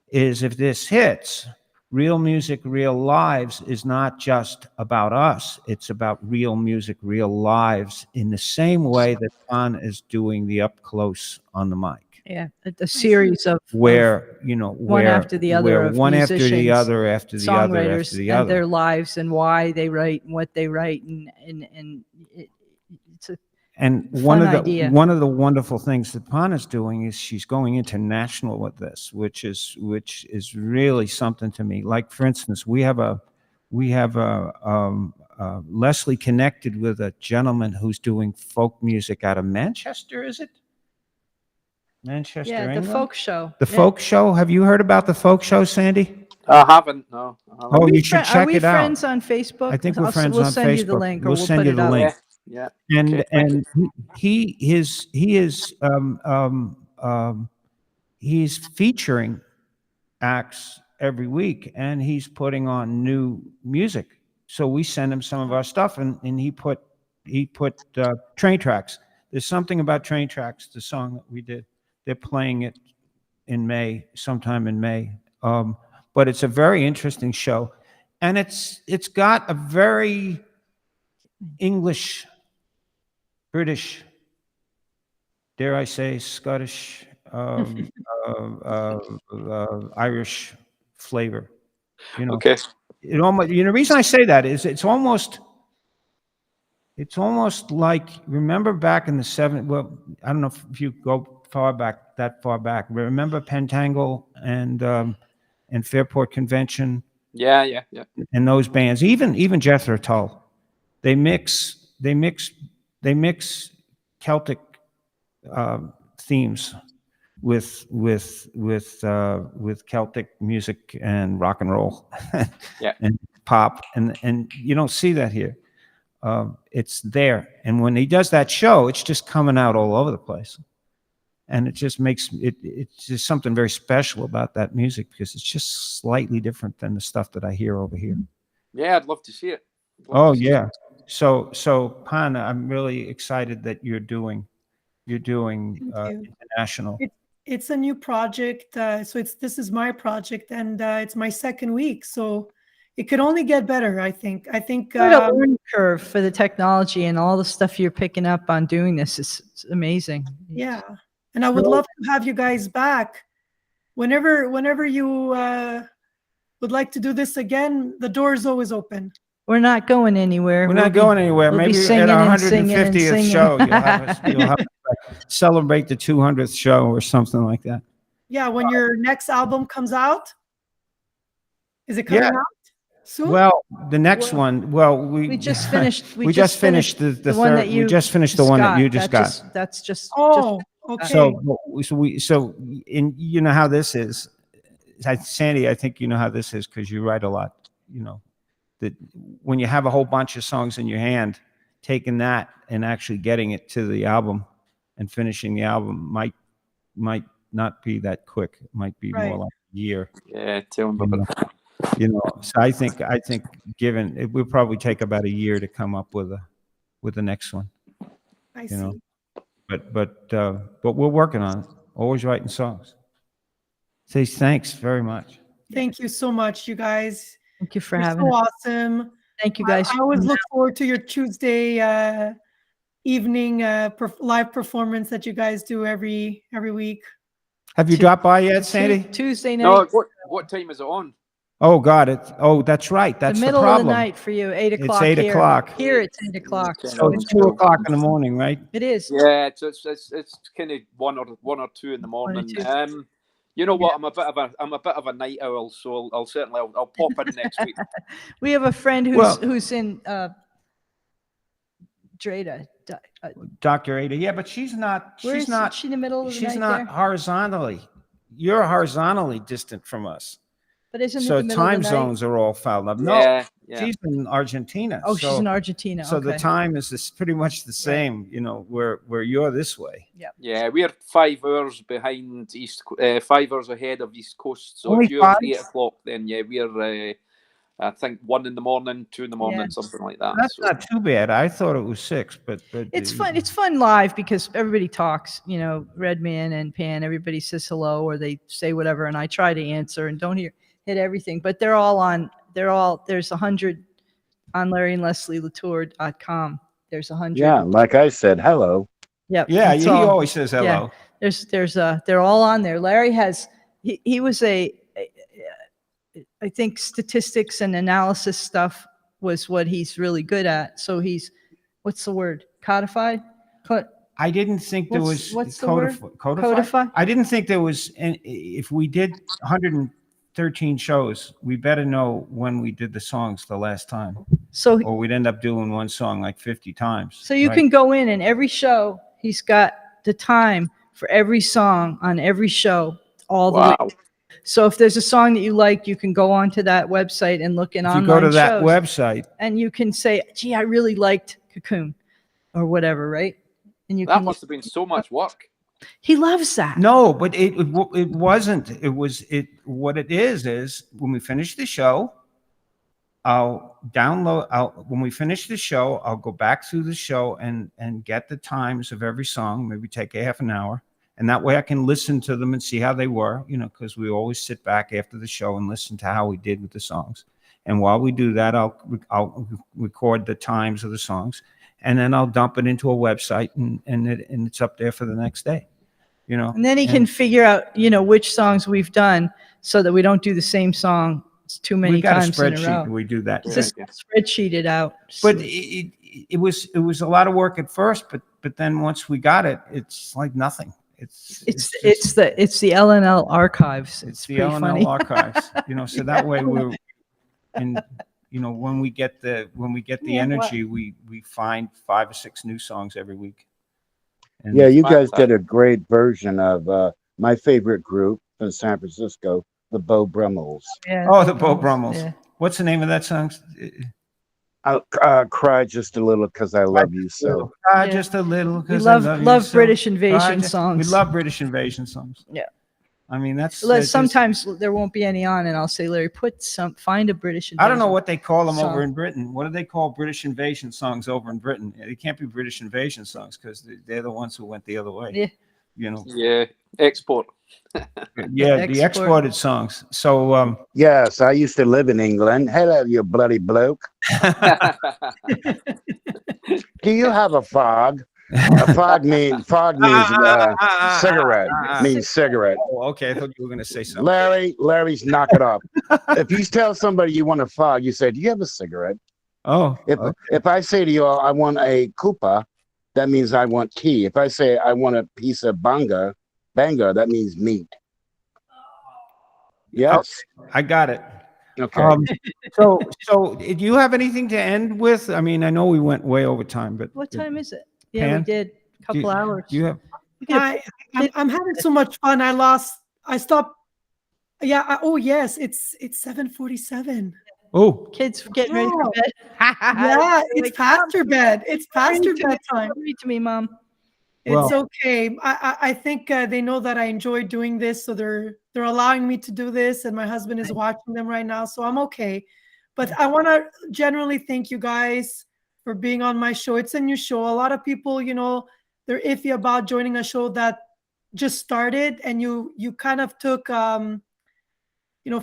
C: is if this hits, Real Music, Real Lives is not just about us. It's about real music, real lives in the same way that Pan is doing the up close on the mic.
B: Yeah, a series of
C: Where, you know,
B: one
C: where,
B: after the other
C: where
B: of
C: one after the
B: musicians,
C: other, after the other, after
B: songwriters,
C: the
B: and
C: other.
B: their lives and why they write and what they write, and it's a
C: And
B: fun idea.
C: one of the wonderful things that Pana's doing is she's going international with this, which is really something to me. Like, for instance, we have a Leslie connected with a gentleman who's doing folk music out of Manchester. Is it Manchester?
B: yeah, the
C: England?
B: folk show.
C: The folk show. Have you heard about the folk show, Sandy?
E: I haven't. No. I haven't.
C: Oh, you should check
B: Are we
C: it out.
B: friends on Facebook?
C: I think we're friends
B: we'll
C: on
B: send you the
C: Facebook.
B: link, or
C: We'll
B: we'll
C: send
B: put
C: you
B: it
C: the
B: up.
C: link.
E: Yeah.
C: And
E: Okay, thank you.
C: he's featuring acts every week, and he's putting on new music. So we send him some of our stuff, and he put Train Tracks. There's something about Train Tracks, the song that we did. They're playing it in May, sometime in May. But it's a very interesting show, and it's got a very English, British, dare I say, Scottish, Irish flavor. You know,
E: Okay.
C: it almost. You know, the reason I say that is it's almost like, remember back in the 70s. Well, I don't know if you go that far back. Remember Pentangle and Fairport Convention
E: Yeah.
C: and those bands. Even Jethro Tull. They mix Celtic themes with Celtic music and rock and roll
E: Yeah.
C: and pop, and you don't see that here. It's there, and when he does that show, it's just coming out all over the place, and it just makes it. It's just something very special about that music because it's just slightly different than the stuff that I hear over here.
E: Yeah, I'd love to see it.
C: Oh yeah. So Pan, I'm really excited that you're doing
A: Thank you.
C: international.
A: It's a new project, so this is my project, and it's my second week, so it could only get better. I think.
B: Quite a learning curve for the technology and all the stuff you're picking up on doing this. It's amazing.
A: Yeah, and I would love to have you guys back whenever you would like to do this again. The door is always open.
B: We're not going anywhere.
C: We're not going anywhere.
B: we'll be
C: Maybe
B: singing
C: at our
B: and singing and
C: 150th
B: singing.
C: show, you'll have us celebrate the 200th show or something like that.
A: Yeah, when your next album comes out, is it coming out soon?
C: Well, the next one. Well,
B: We just finished.
C: We just finished the
B: one
C: third.
B: that you
C: We just finished the one that you just got.
B: That's just.
A: Oh, okay.
C: So you know how this is, Sandy. I think you know how this is because you write a lot. You know that when you have a whole bunch of songs in your hand, taking that and actually getting it to the album and finishing the album might not be that quick. It might be
A: Right.
C: more like a year.
E: Yeah, tell me about it.
C: You know, so I think given it will probably take about a year to come up with the next one.
A: I see.
C: You know, but we're working on it. Always writing songs. Say thanks very much.
A: Thank you so much, you guys.
B: Thank you for
A: You're
B: having
A: so
B: us.
A: awesome.
B: Thank you guys.
A: I always look forward to your Tuesday evening live performance that you guys do every week.
C: Have you dropped by yet, Sandy?
B: Tuesday night.
E: No, what time is it on?
C: Oh God! That's right. That's
B: the
C: the
B: middle
C: problem.
B: of the night for you. 8
C: It's
B: o'clock.
C: 8
B: here.
C: o'clock.
B: Here it's 8 o'clock.
E: Okay.
C: So it's 2 o'clock in the morning, right?
B: It is.
E: Yeah, it's kind of one or two in the morning.
B: two.
E: You know what? I'm a bit of a night owl, so I'll certainly pop in next week.
B: We have a friend who's in Dreda.
C: Dr. Ada. Yeah, but she's not.
B: Where
C: She's
B: is
C: not.
B: she in the middle of the
C: She's
B: night
C: not
B: there?
C: horizontally. You're horizontally distant from us.
B: But isn't it
C: So
B: the middle
C: time
B: of the night?
C: zones are all fouled up. No,
E: Yeah.
C: she's in Argentina.
B: Oh, she's in Argentina.
C: So
B: okay.
C: the time is pretty much the same, you know, where you're this way.
E: Yeah, we're 5 hours behind 5 hours ahead of East Coast. So
C: Only
E: if you're
C: 5?
E: 8 o'clock, then yeah, we're I think 1 in the morning, 2 in the morning,
B: Yeah.
E: something like that.
C: That's
E: So,
C: not too bad. I thought it was 6, but
B: It's fun. It's fun live because everybody talks. You know, Redman and Pan. Everybody says hello or they say whatever, and I try to answer and don't hit everything. But they're all on. There's 100 on LarryandLeslieLatour.com. There's 100.
F: Yeah, like I said, hello.
B: Yep.
C: yeah,
B: it's
C: he
B: all-
C: always says hello.
B: they're all on there. Larry has he was I think statistics and analysis stuff was what he's really good at. So he's what's the word? Codified?
C: I didn't think there was
B: What's the word?
C: codified.
B: Codify?
C: I didn't think there was. If we did 113 shows, we better know when we did the songs the last time,
B: So
C: or we'd end up doing one song like 50 times.
B: so you
C: right?
B: can go in and every show he's got the time for every song on every show all the way.
E: wow.
B: So if there's a song that you like, you can go onto that website and look in
C: If you
B: online
C: go to that
B: shows,
C: website,
B: and you can say, "Gee, I really liked Cocoon," or whatever, right? And you
E: That
B: can.
E: must have been so much work.
B: He loves that.
C: no, but it wasn't. It was it. What it is when we finish the show, I'll download. When we finish the show, I'll go back through the show and get the times of every song. Maybe take a half an hour, and that way I can listen to them and see how they were. You know, because we always sit back after the show and listen to how we did with the songs. And while we do that, I'll record the times of the songs, and then I'll dump it into a website, and it's up there for the next day. You know,
B: And then he can figure out, which songs we've done so that we don't do the same song too many
C: we got a
B: times in a
C: spreadsheet.
B: row.
C: We do that.
E: Yeah.
B: Just spreadsheet it out.
C: But it was a lot of work at first, but then once we got it, it's like nothing. It's
B: It's the LNL archives.
C: it's the
B: pretty
C: LNL
B: funny.
C: archives, so that way we're, and when we get the
B: Yeah,
C: energy, we find 5 or 6 new songs every week. And
F: Yeah, you guys
E: fantastic.
F: did a great version of my favorite group from San Francisco, the Beau Brummels.
B: Yeah,
C: Oh, the Beau Brummels.
B: Yeah.
C: What's the name of that song?
F: I'll cry just a little because I love you so.
C: Cry just a little.
B: We
C: 'Cause I
B: love
C: you so.
B: British invasion
C: Cry
B: songs.
C: We love British invasion songs.
B: Yeah.
C: I mean, that's
B: Unless sometimes there won't be any on, and I'll say, Larry, find a British invasion.
C: I don't know what they call them
B: song.
C: over in Britain. What do they call British invasion songs over in Britain? It can't be British invasion songs because they're the ones who went the other way.
B: Yeah.
E: Yeah, export.
C: Yeah, the exported songs. So
F: Yes, I used to live in England. Hello, you bloody bloke. Do you have a fog? A fog means cigarette. Means cigarette.
C: Oh, okay. I thought you were going to say something.
F: Larry's knock it off. If you tell somebody you want a fog, you say, "Do you have a cigarette?"
C: Oh,
F: If I say to you, "I want a Koopa," that means I want tea. If I say I want a piece of banga, that means meat. Yes.
C: I got it.
F: Okay.
C: So do you have anything to end with? I mean, I know we went way over time, but
B: What time is it? Yeah,
C: Pan?
B: we did a couple hours.
C: Do you have?
A: I'm having so much fun. I stopped. Yeah. Oh yes, it's 7:47.
C: Oh,
B: Kids getting ready for
A: Yeah.
B: bed.
A: Yeah, it's past your bed. It's past your bedtime.
B: Read to me, Mom.
A: It's
C: Well-
A: okay. I think they know that I enjoy doing this, so they're allowing me to do this, and my husband is watching them right now, so I'm okay. But I want to generally thank you guys for being on my show. It's a new show. A lot of people, they're iffy about joining a show that just started, and you kind of took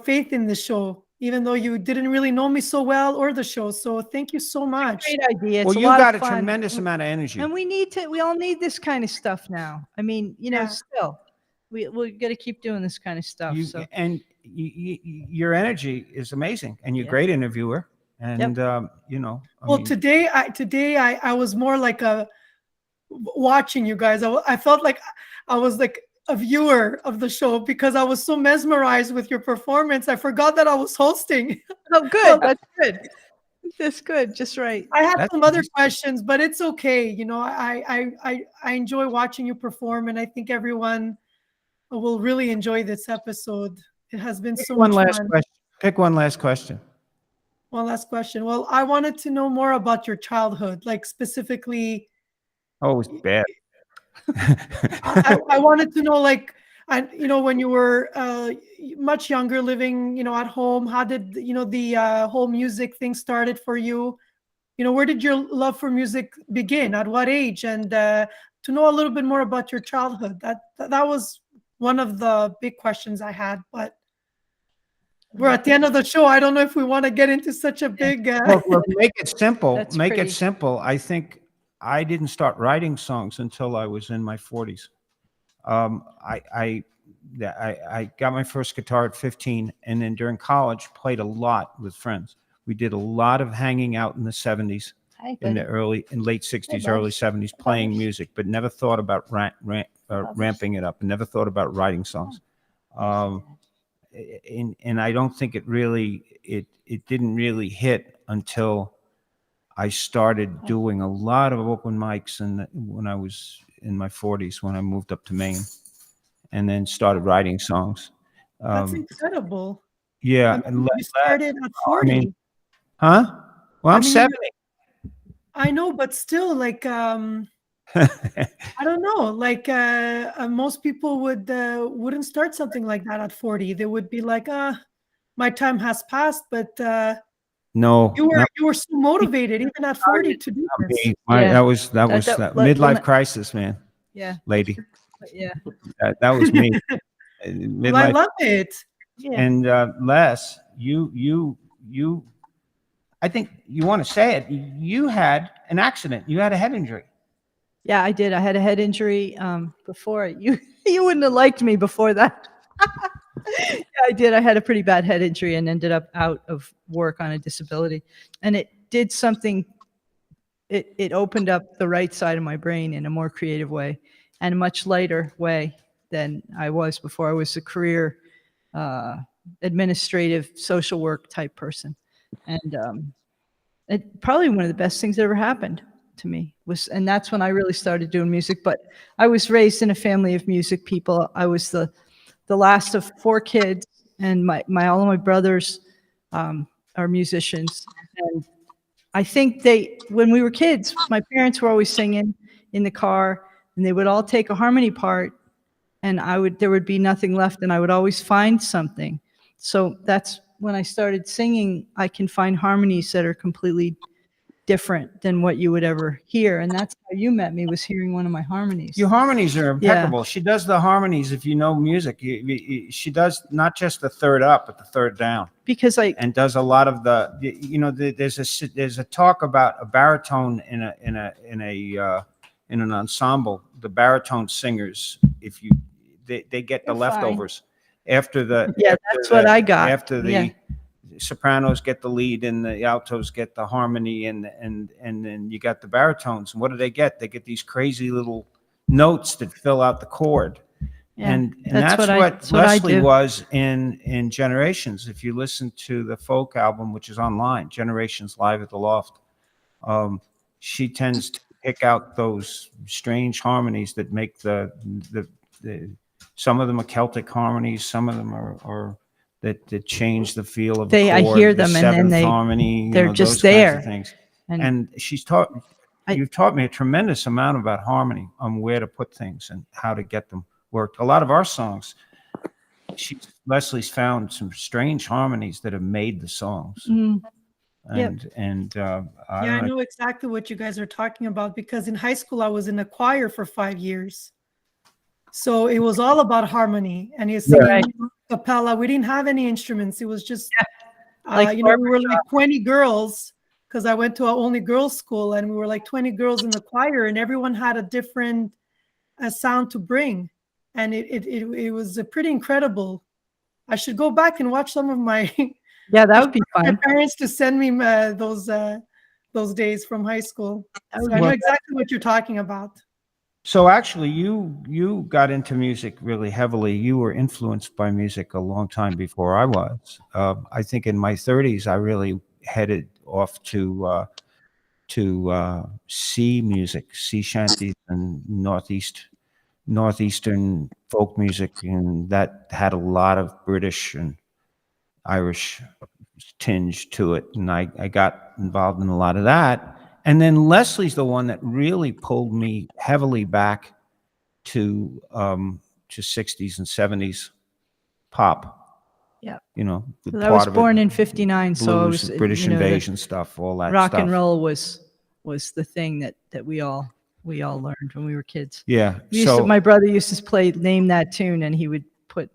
A: faith in the show, even though you didn't really know me so well or the show. So thank you so much.
B: Great idea. It's
C: well,
B: a
C: you
B: lot
C: got
B: of
C: a
B: fun.
C: tremendous amount of energy.
B: And we all need this kind of stuff now. I mean,
A: Yeah.
B: still, we got to keep doing this kind of stuff. So
C: Your energy is amazing, and you're a
B: Yeah.
C: great interviewer. And I
A: Well,
C: mean,
A: today I was more like watching you guys. I felt like I was like a viewer of the show because I was so mesmerized with your performance. I forgot that I was hosting.
B: oh, good. That's good. That's good. Just right.
A: I had
C: That's
A: some other
C: nice.
A: questions, but it's okay. I enjoy watching you perform, and I think everyone will really enjoy this episode. It has been so
C: one
A: much
C: last
A: fun.
C: question. Pick one last question.
A: One last question. Well, I wanted to know more about your childhood, like specifically.
C: Oh, it was bad.
A: I wanted to know, like, And when you were much younger, living at home, how did the whole music thing started for you? Where did your love for music begin? At what age? And to know a little bit more about your childhood. That was one of the big questions I had. But we're at the end of the show. I don't know if we want to get into such a big.
C: Look, make it simple.
B: That's
C: Make
B: pretty.
C: it simple. I think I didn't start writing songs until I was in my 40s. I got my first guitar at 15, and then during college played a lot with friends. We did a lot of hanging out in the 70s,
B: Hi,
C: in the
B: buddy.
C: late 60s,
B: Hey,
C: early
B: Bubs.
C: 70s, playing
B: Bubs.
C: music, but never thought about ramping it up, and never thought about writing songs. And I don't think it didn't really hit until I started doing a lot of open mics when I was in my 40s, when I moved up to Maine, and then started writing songs.
A: That's
C: Um,
A: incredible.
C: yeah, and
A: You started at
C: I mean,
A: 40.
C: huh? Well,
A: I
C: I'm
A: mean,
C: 70.
A: I know, but still, like, I don't know. Like, most people wouldn't start something like that at 40. They would be like, my time has passed. But
C: No,
A: you
C: not
A: were so motivated, even at 40, to do this.
C: me.
B: Yeah.
C: That was
B: That-
C: that
B: let-
C: midlife
B: let-
C: crisis, man,
B: Yeah.
C: lady.
B: Yeah.
C: That was me.
A: Well, I
C: Midlife.
A: love it.
B: Yeah.
C: And Les, I think you want to say it. You had an accident. You had a head injury.
B: Yeah, I did. I had a head injury before. You wouldn't have liked me before that. Yeah, I did. I had a pretty bad head injury and ended up out of work on a disability. And it did something. It opened up the right side of my brain in a more creative way and a much lighter way than I was before. I was a career administrative social work type person. And it probably one of the best things that ever happened to me was, and that's when I really started doing music. But I was raised in a family of music people. I was the last of 4 kids, and all of my brothers are musicians. And I think when we were kids, my parents were always singing in the car, and they would all take a harmony part, and there would be nothing left, and I would always find something. So that's when I started singing. I can find harmonies that are completely different than what you would ever hear, and that's how you met me, was hearing one of my harmonies.
C: Your harmonies are impeccable. She does the harmonies. If you know music, she does not just the third up, but the third down,
B: Because
C: and does a lot of there's a talk about a baritone in an ensemble. The baritone singers, they get the
B: They're fine.
C: leftovers after the
B: that's what I got.
C: after the sopranos get the lead and the altos get the harmony, and then you got the baritones. And what do? They get these crazy little notes that fill out the chord.
B: Yeah,
C: And that's what
B: I
C: Leslie
B: do.
C: was in Generations. If you listen to the folk album, which is online, Generations Live at the Loft, she tends to pick out those strange harmonies that make the some of them are Celtic harmonies, some of them are that change the feel of the
B: I
C: chord,
B: hear
C: the
B: them, and then
C: seventh
B: they-
C: harmony,
B: they're
C: those
B: just
C: kinds of
B: there.
C: things.
B: And
C: And you've taught me a tremendous amount about harmony, on where to put things and how to get them worked. A lot of our songs, Leslie's found some strange harmonies that have made the songs.
B: Yep.
A: I know exactly what you guys are talking about, because in high school I was in a choir for 5 years. So it was all about harmony, and you're singing
B: Right.
A: cappella. We didn't have any instruments. It was just,
B: Like
A: we were like 20 girls, because I went to an only girls school, and we were like 20 girls in the choir, and everyone had a different sound to bring. And it was pretty incredible. I should go back and watch some of my
B: Yeah, that would be
A: my
B: fun.
A: parents to send me those days from high school. So I know exactly what you're talking about.
C: So actually, you got into music really heavily. You were influenced by music a long time before I was. I think in my 30s, I really headed off to sea music, sea shanties, and northeastern folk music, and that had a lot of British and Irish tinge to it, and I got involved in a lot of that. And then Leslie's the one that really pulled me heavily back to to 60s and 70s pop.
B: Yeah.
C: You know, the
B: I was
C: part of it,
B: born in 59, so I
C: blues,
B: was,
C: British
B: you know, the
C: invasion stuff, all that
B: rock
C: stuff.
B: and roll was the thing that we all learned when we were kids.
C: Yeah.
B: My brother used to play Name That Tune, and he would put,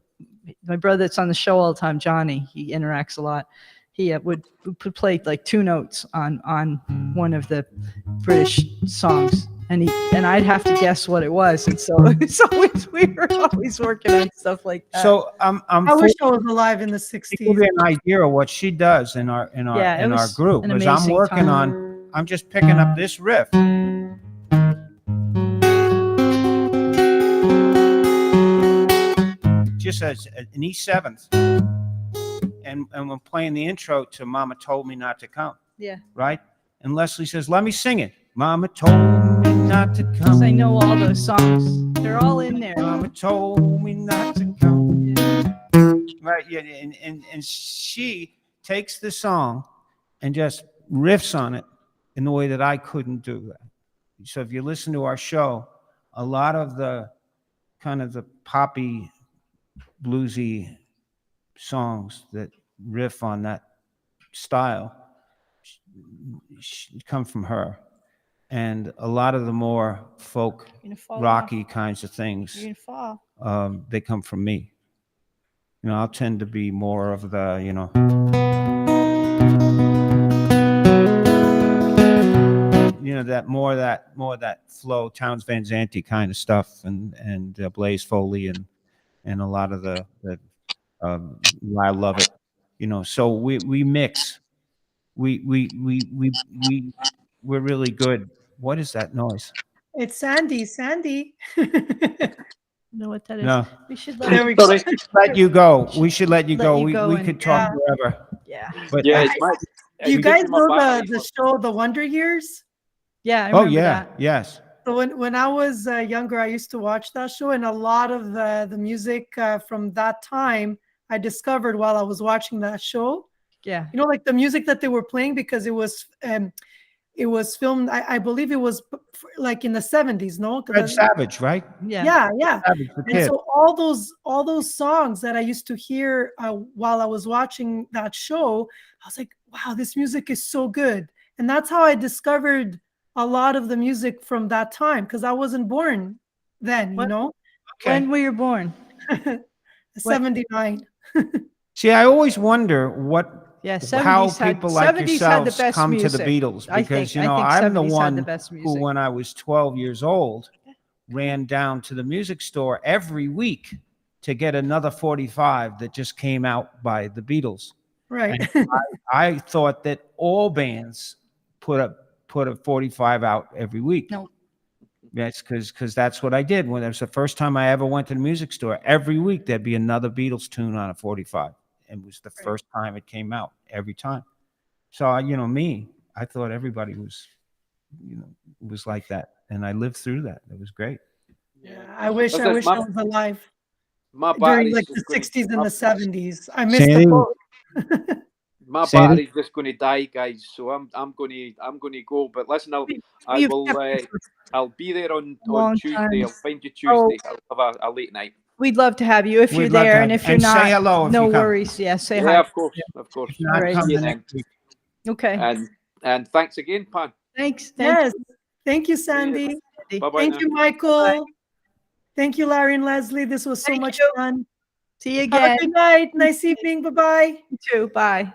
B: my brother that's on the show all the time, Johnny, he interacts a lot. He would play like two notes on one of the British songs, and I'd have to guess what it was, and so we were always working on stuff like that.
C: So I'm
A: I wish I was alive in the
C: to give
A: 60s.
C: you an idea of what she does in our
B: Yeah, it
C: in our
B: was
C: group,
B: an
C: because I'm
B: amazing
C: working
B: time.
C: I'm just picking up this riff. Just as an E7th, and we're playing the intro to Mama Told Me Not to Come,
B: Yeah,
C: right? And Leslie says, "Let me sing it." Mama told me not to come.
B: 'cause I know all those songs. They're all in there.
C: Mama told me not to come. Right, yeah, and she takes the song and just riffs on it in the way that I couldn't do that. So if you listen to our show, a lot of the kind of the poppy, bluesy songs that riff on that style come from her. And a lot of the more folk,
B: You're gonna fall
C: rocky kinds of
B: off.
C: things,
B: You're gonna fall.
C: they come from me. You know, I'll tend to be more of the, you know, that more of that flow, Townes Van Zandt kind of stuff, and Blaze Foley and a lot of the I Love It, you know. So we mix. We're really good. What is that noise?
A: It's Sandy. Sandy.
B: You know what that is?
C: No.
B: We should
A: There we go.
E: Sorry.
C: Let you go. We should let you
B: Let
C: go.
B: you
C: We
B: go and-
C: could talk
A: Yeah.
C: forever.
B: Yeah.
C: But
E: Yeah,
C: I-
E: it's my.
A: Do you
E: it's
A: guys
E: just my
A: know
E: battery,
A: the
E: but-
A: show The Wonder Years?
B: Yeah, I
C: oh
B: remember
C: yeah,
B: that.
C: yes.
A: So when I was younger, I used to watch that show, and a lot of the music from that time I discovered while I was watching that show.
B: Yeah.
A: You know, like the music that they were playing, because it was filmed. I believe it was like in the 70s. No, 'Cause
C: Fred Savage, right?
B: Yeah.
A: yeah.
C: Savage the
A: And
C: kid.
A: so all those songs that I used to hear while I was watching that show, I was like, wow, this music is so good. And that's how I discovered a lot of the music from that time, because I wasn't born then, you
B: What-
A: know.
C: Okay.
B: When were you born?
A: 79.
C: See, I always wonder
B: Yeah,
C: how
B: 70s had
C: people like
B: 70s had the
C: yourselves
B: best
C: come
B: music.
C: to the Beatles,
B: I
C: because
B: think-
C: you know
B: I think
C: I'm the
B: 70s had
C: one
B: the best
C: who,
B: music.
C: when I was 12 years old, ran down to the music store every week to get another 45 that just came out by the Beatles.
A: Right.
C: And I thought that all bands put a 45 out every week.
B: No.
C: That's because that's what I did when it was the first time I ever went to the music store. Every week there'd be another Beatles tune on a 45. It was the first time it came out every time. So you know me, I thought everybody was, you know, was like that, and I lived through that. It was great.
A: Yeah, I wish
E: That's
A: I was
E: my-
A: alive
E: My
A: during
E: battery's
A: like the
E: just gonna-
A: 60s and
E: my-
A: the 70s. I missed
C: Sandy?
A: the boat.
E: My
C: Sandy?
E: battery's just going to die, guys. So I'm going to go. But listen, I
B: You've
E: will.
B: kept us for
E: I'll be there on
B: long
E: Tuesday.
B: time.
E: I'll find you
B: Oh.
E: Tuesday. I'll have a late night.
B: We'd love to have you if you're
C: We'd love to
B: there,
C: have
B: and
C: you.
B: if you're
C: And
B: not,
C: say hello if
B: no
C: you come.
B: worries. Yeah, say
E: Yeah,
B: hi.
E: of course, of course.
C: If not,
B: All right.
C: come
E: See you
C: the
E: then.
C: next week.
B: Okay.
E: And thanks again, Pan.
B: Thanks.
A: Yes. Thank you, Sandy.
B: you.
E: Bye bye.
A: Thank you, Michael. Thank you, Larry and Leslie. This was so
B: Thank
A: much
B: you.
A: fun.
B: See you
A: Have a
B: again.
A: good night. Nice evening. Bye-bye.
B: You too. Bye.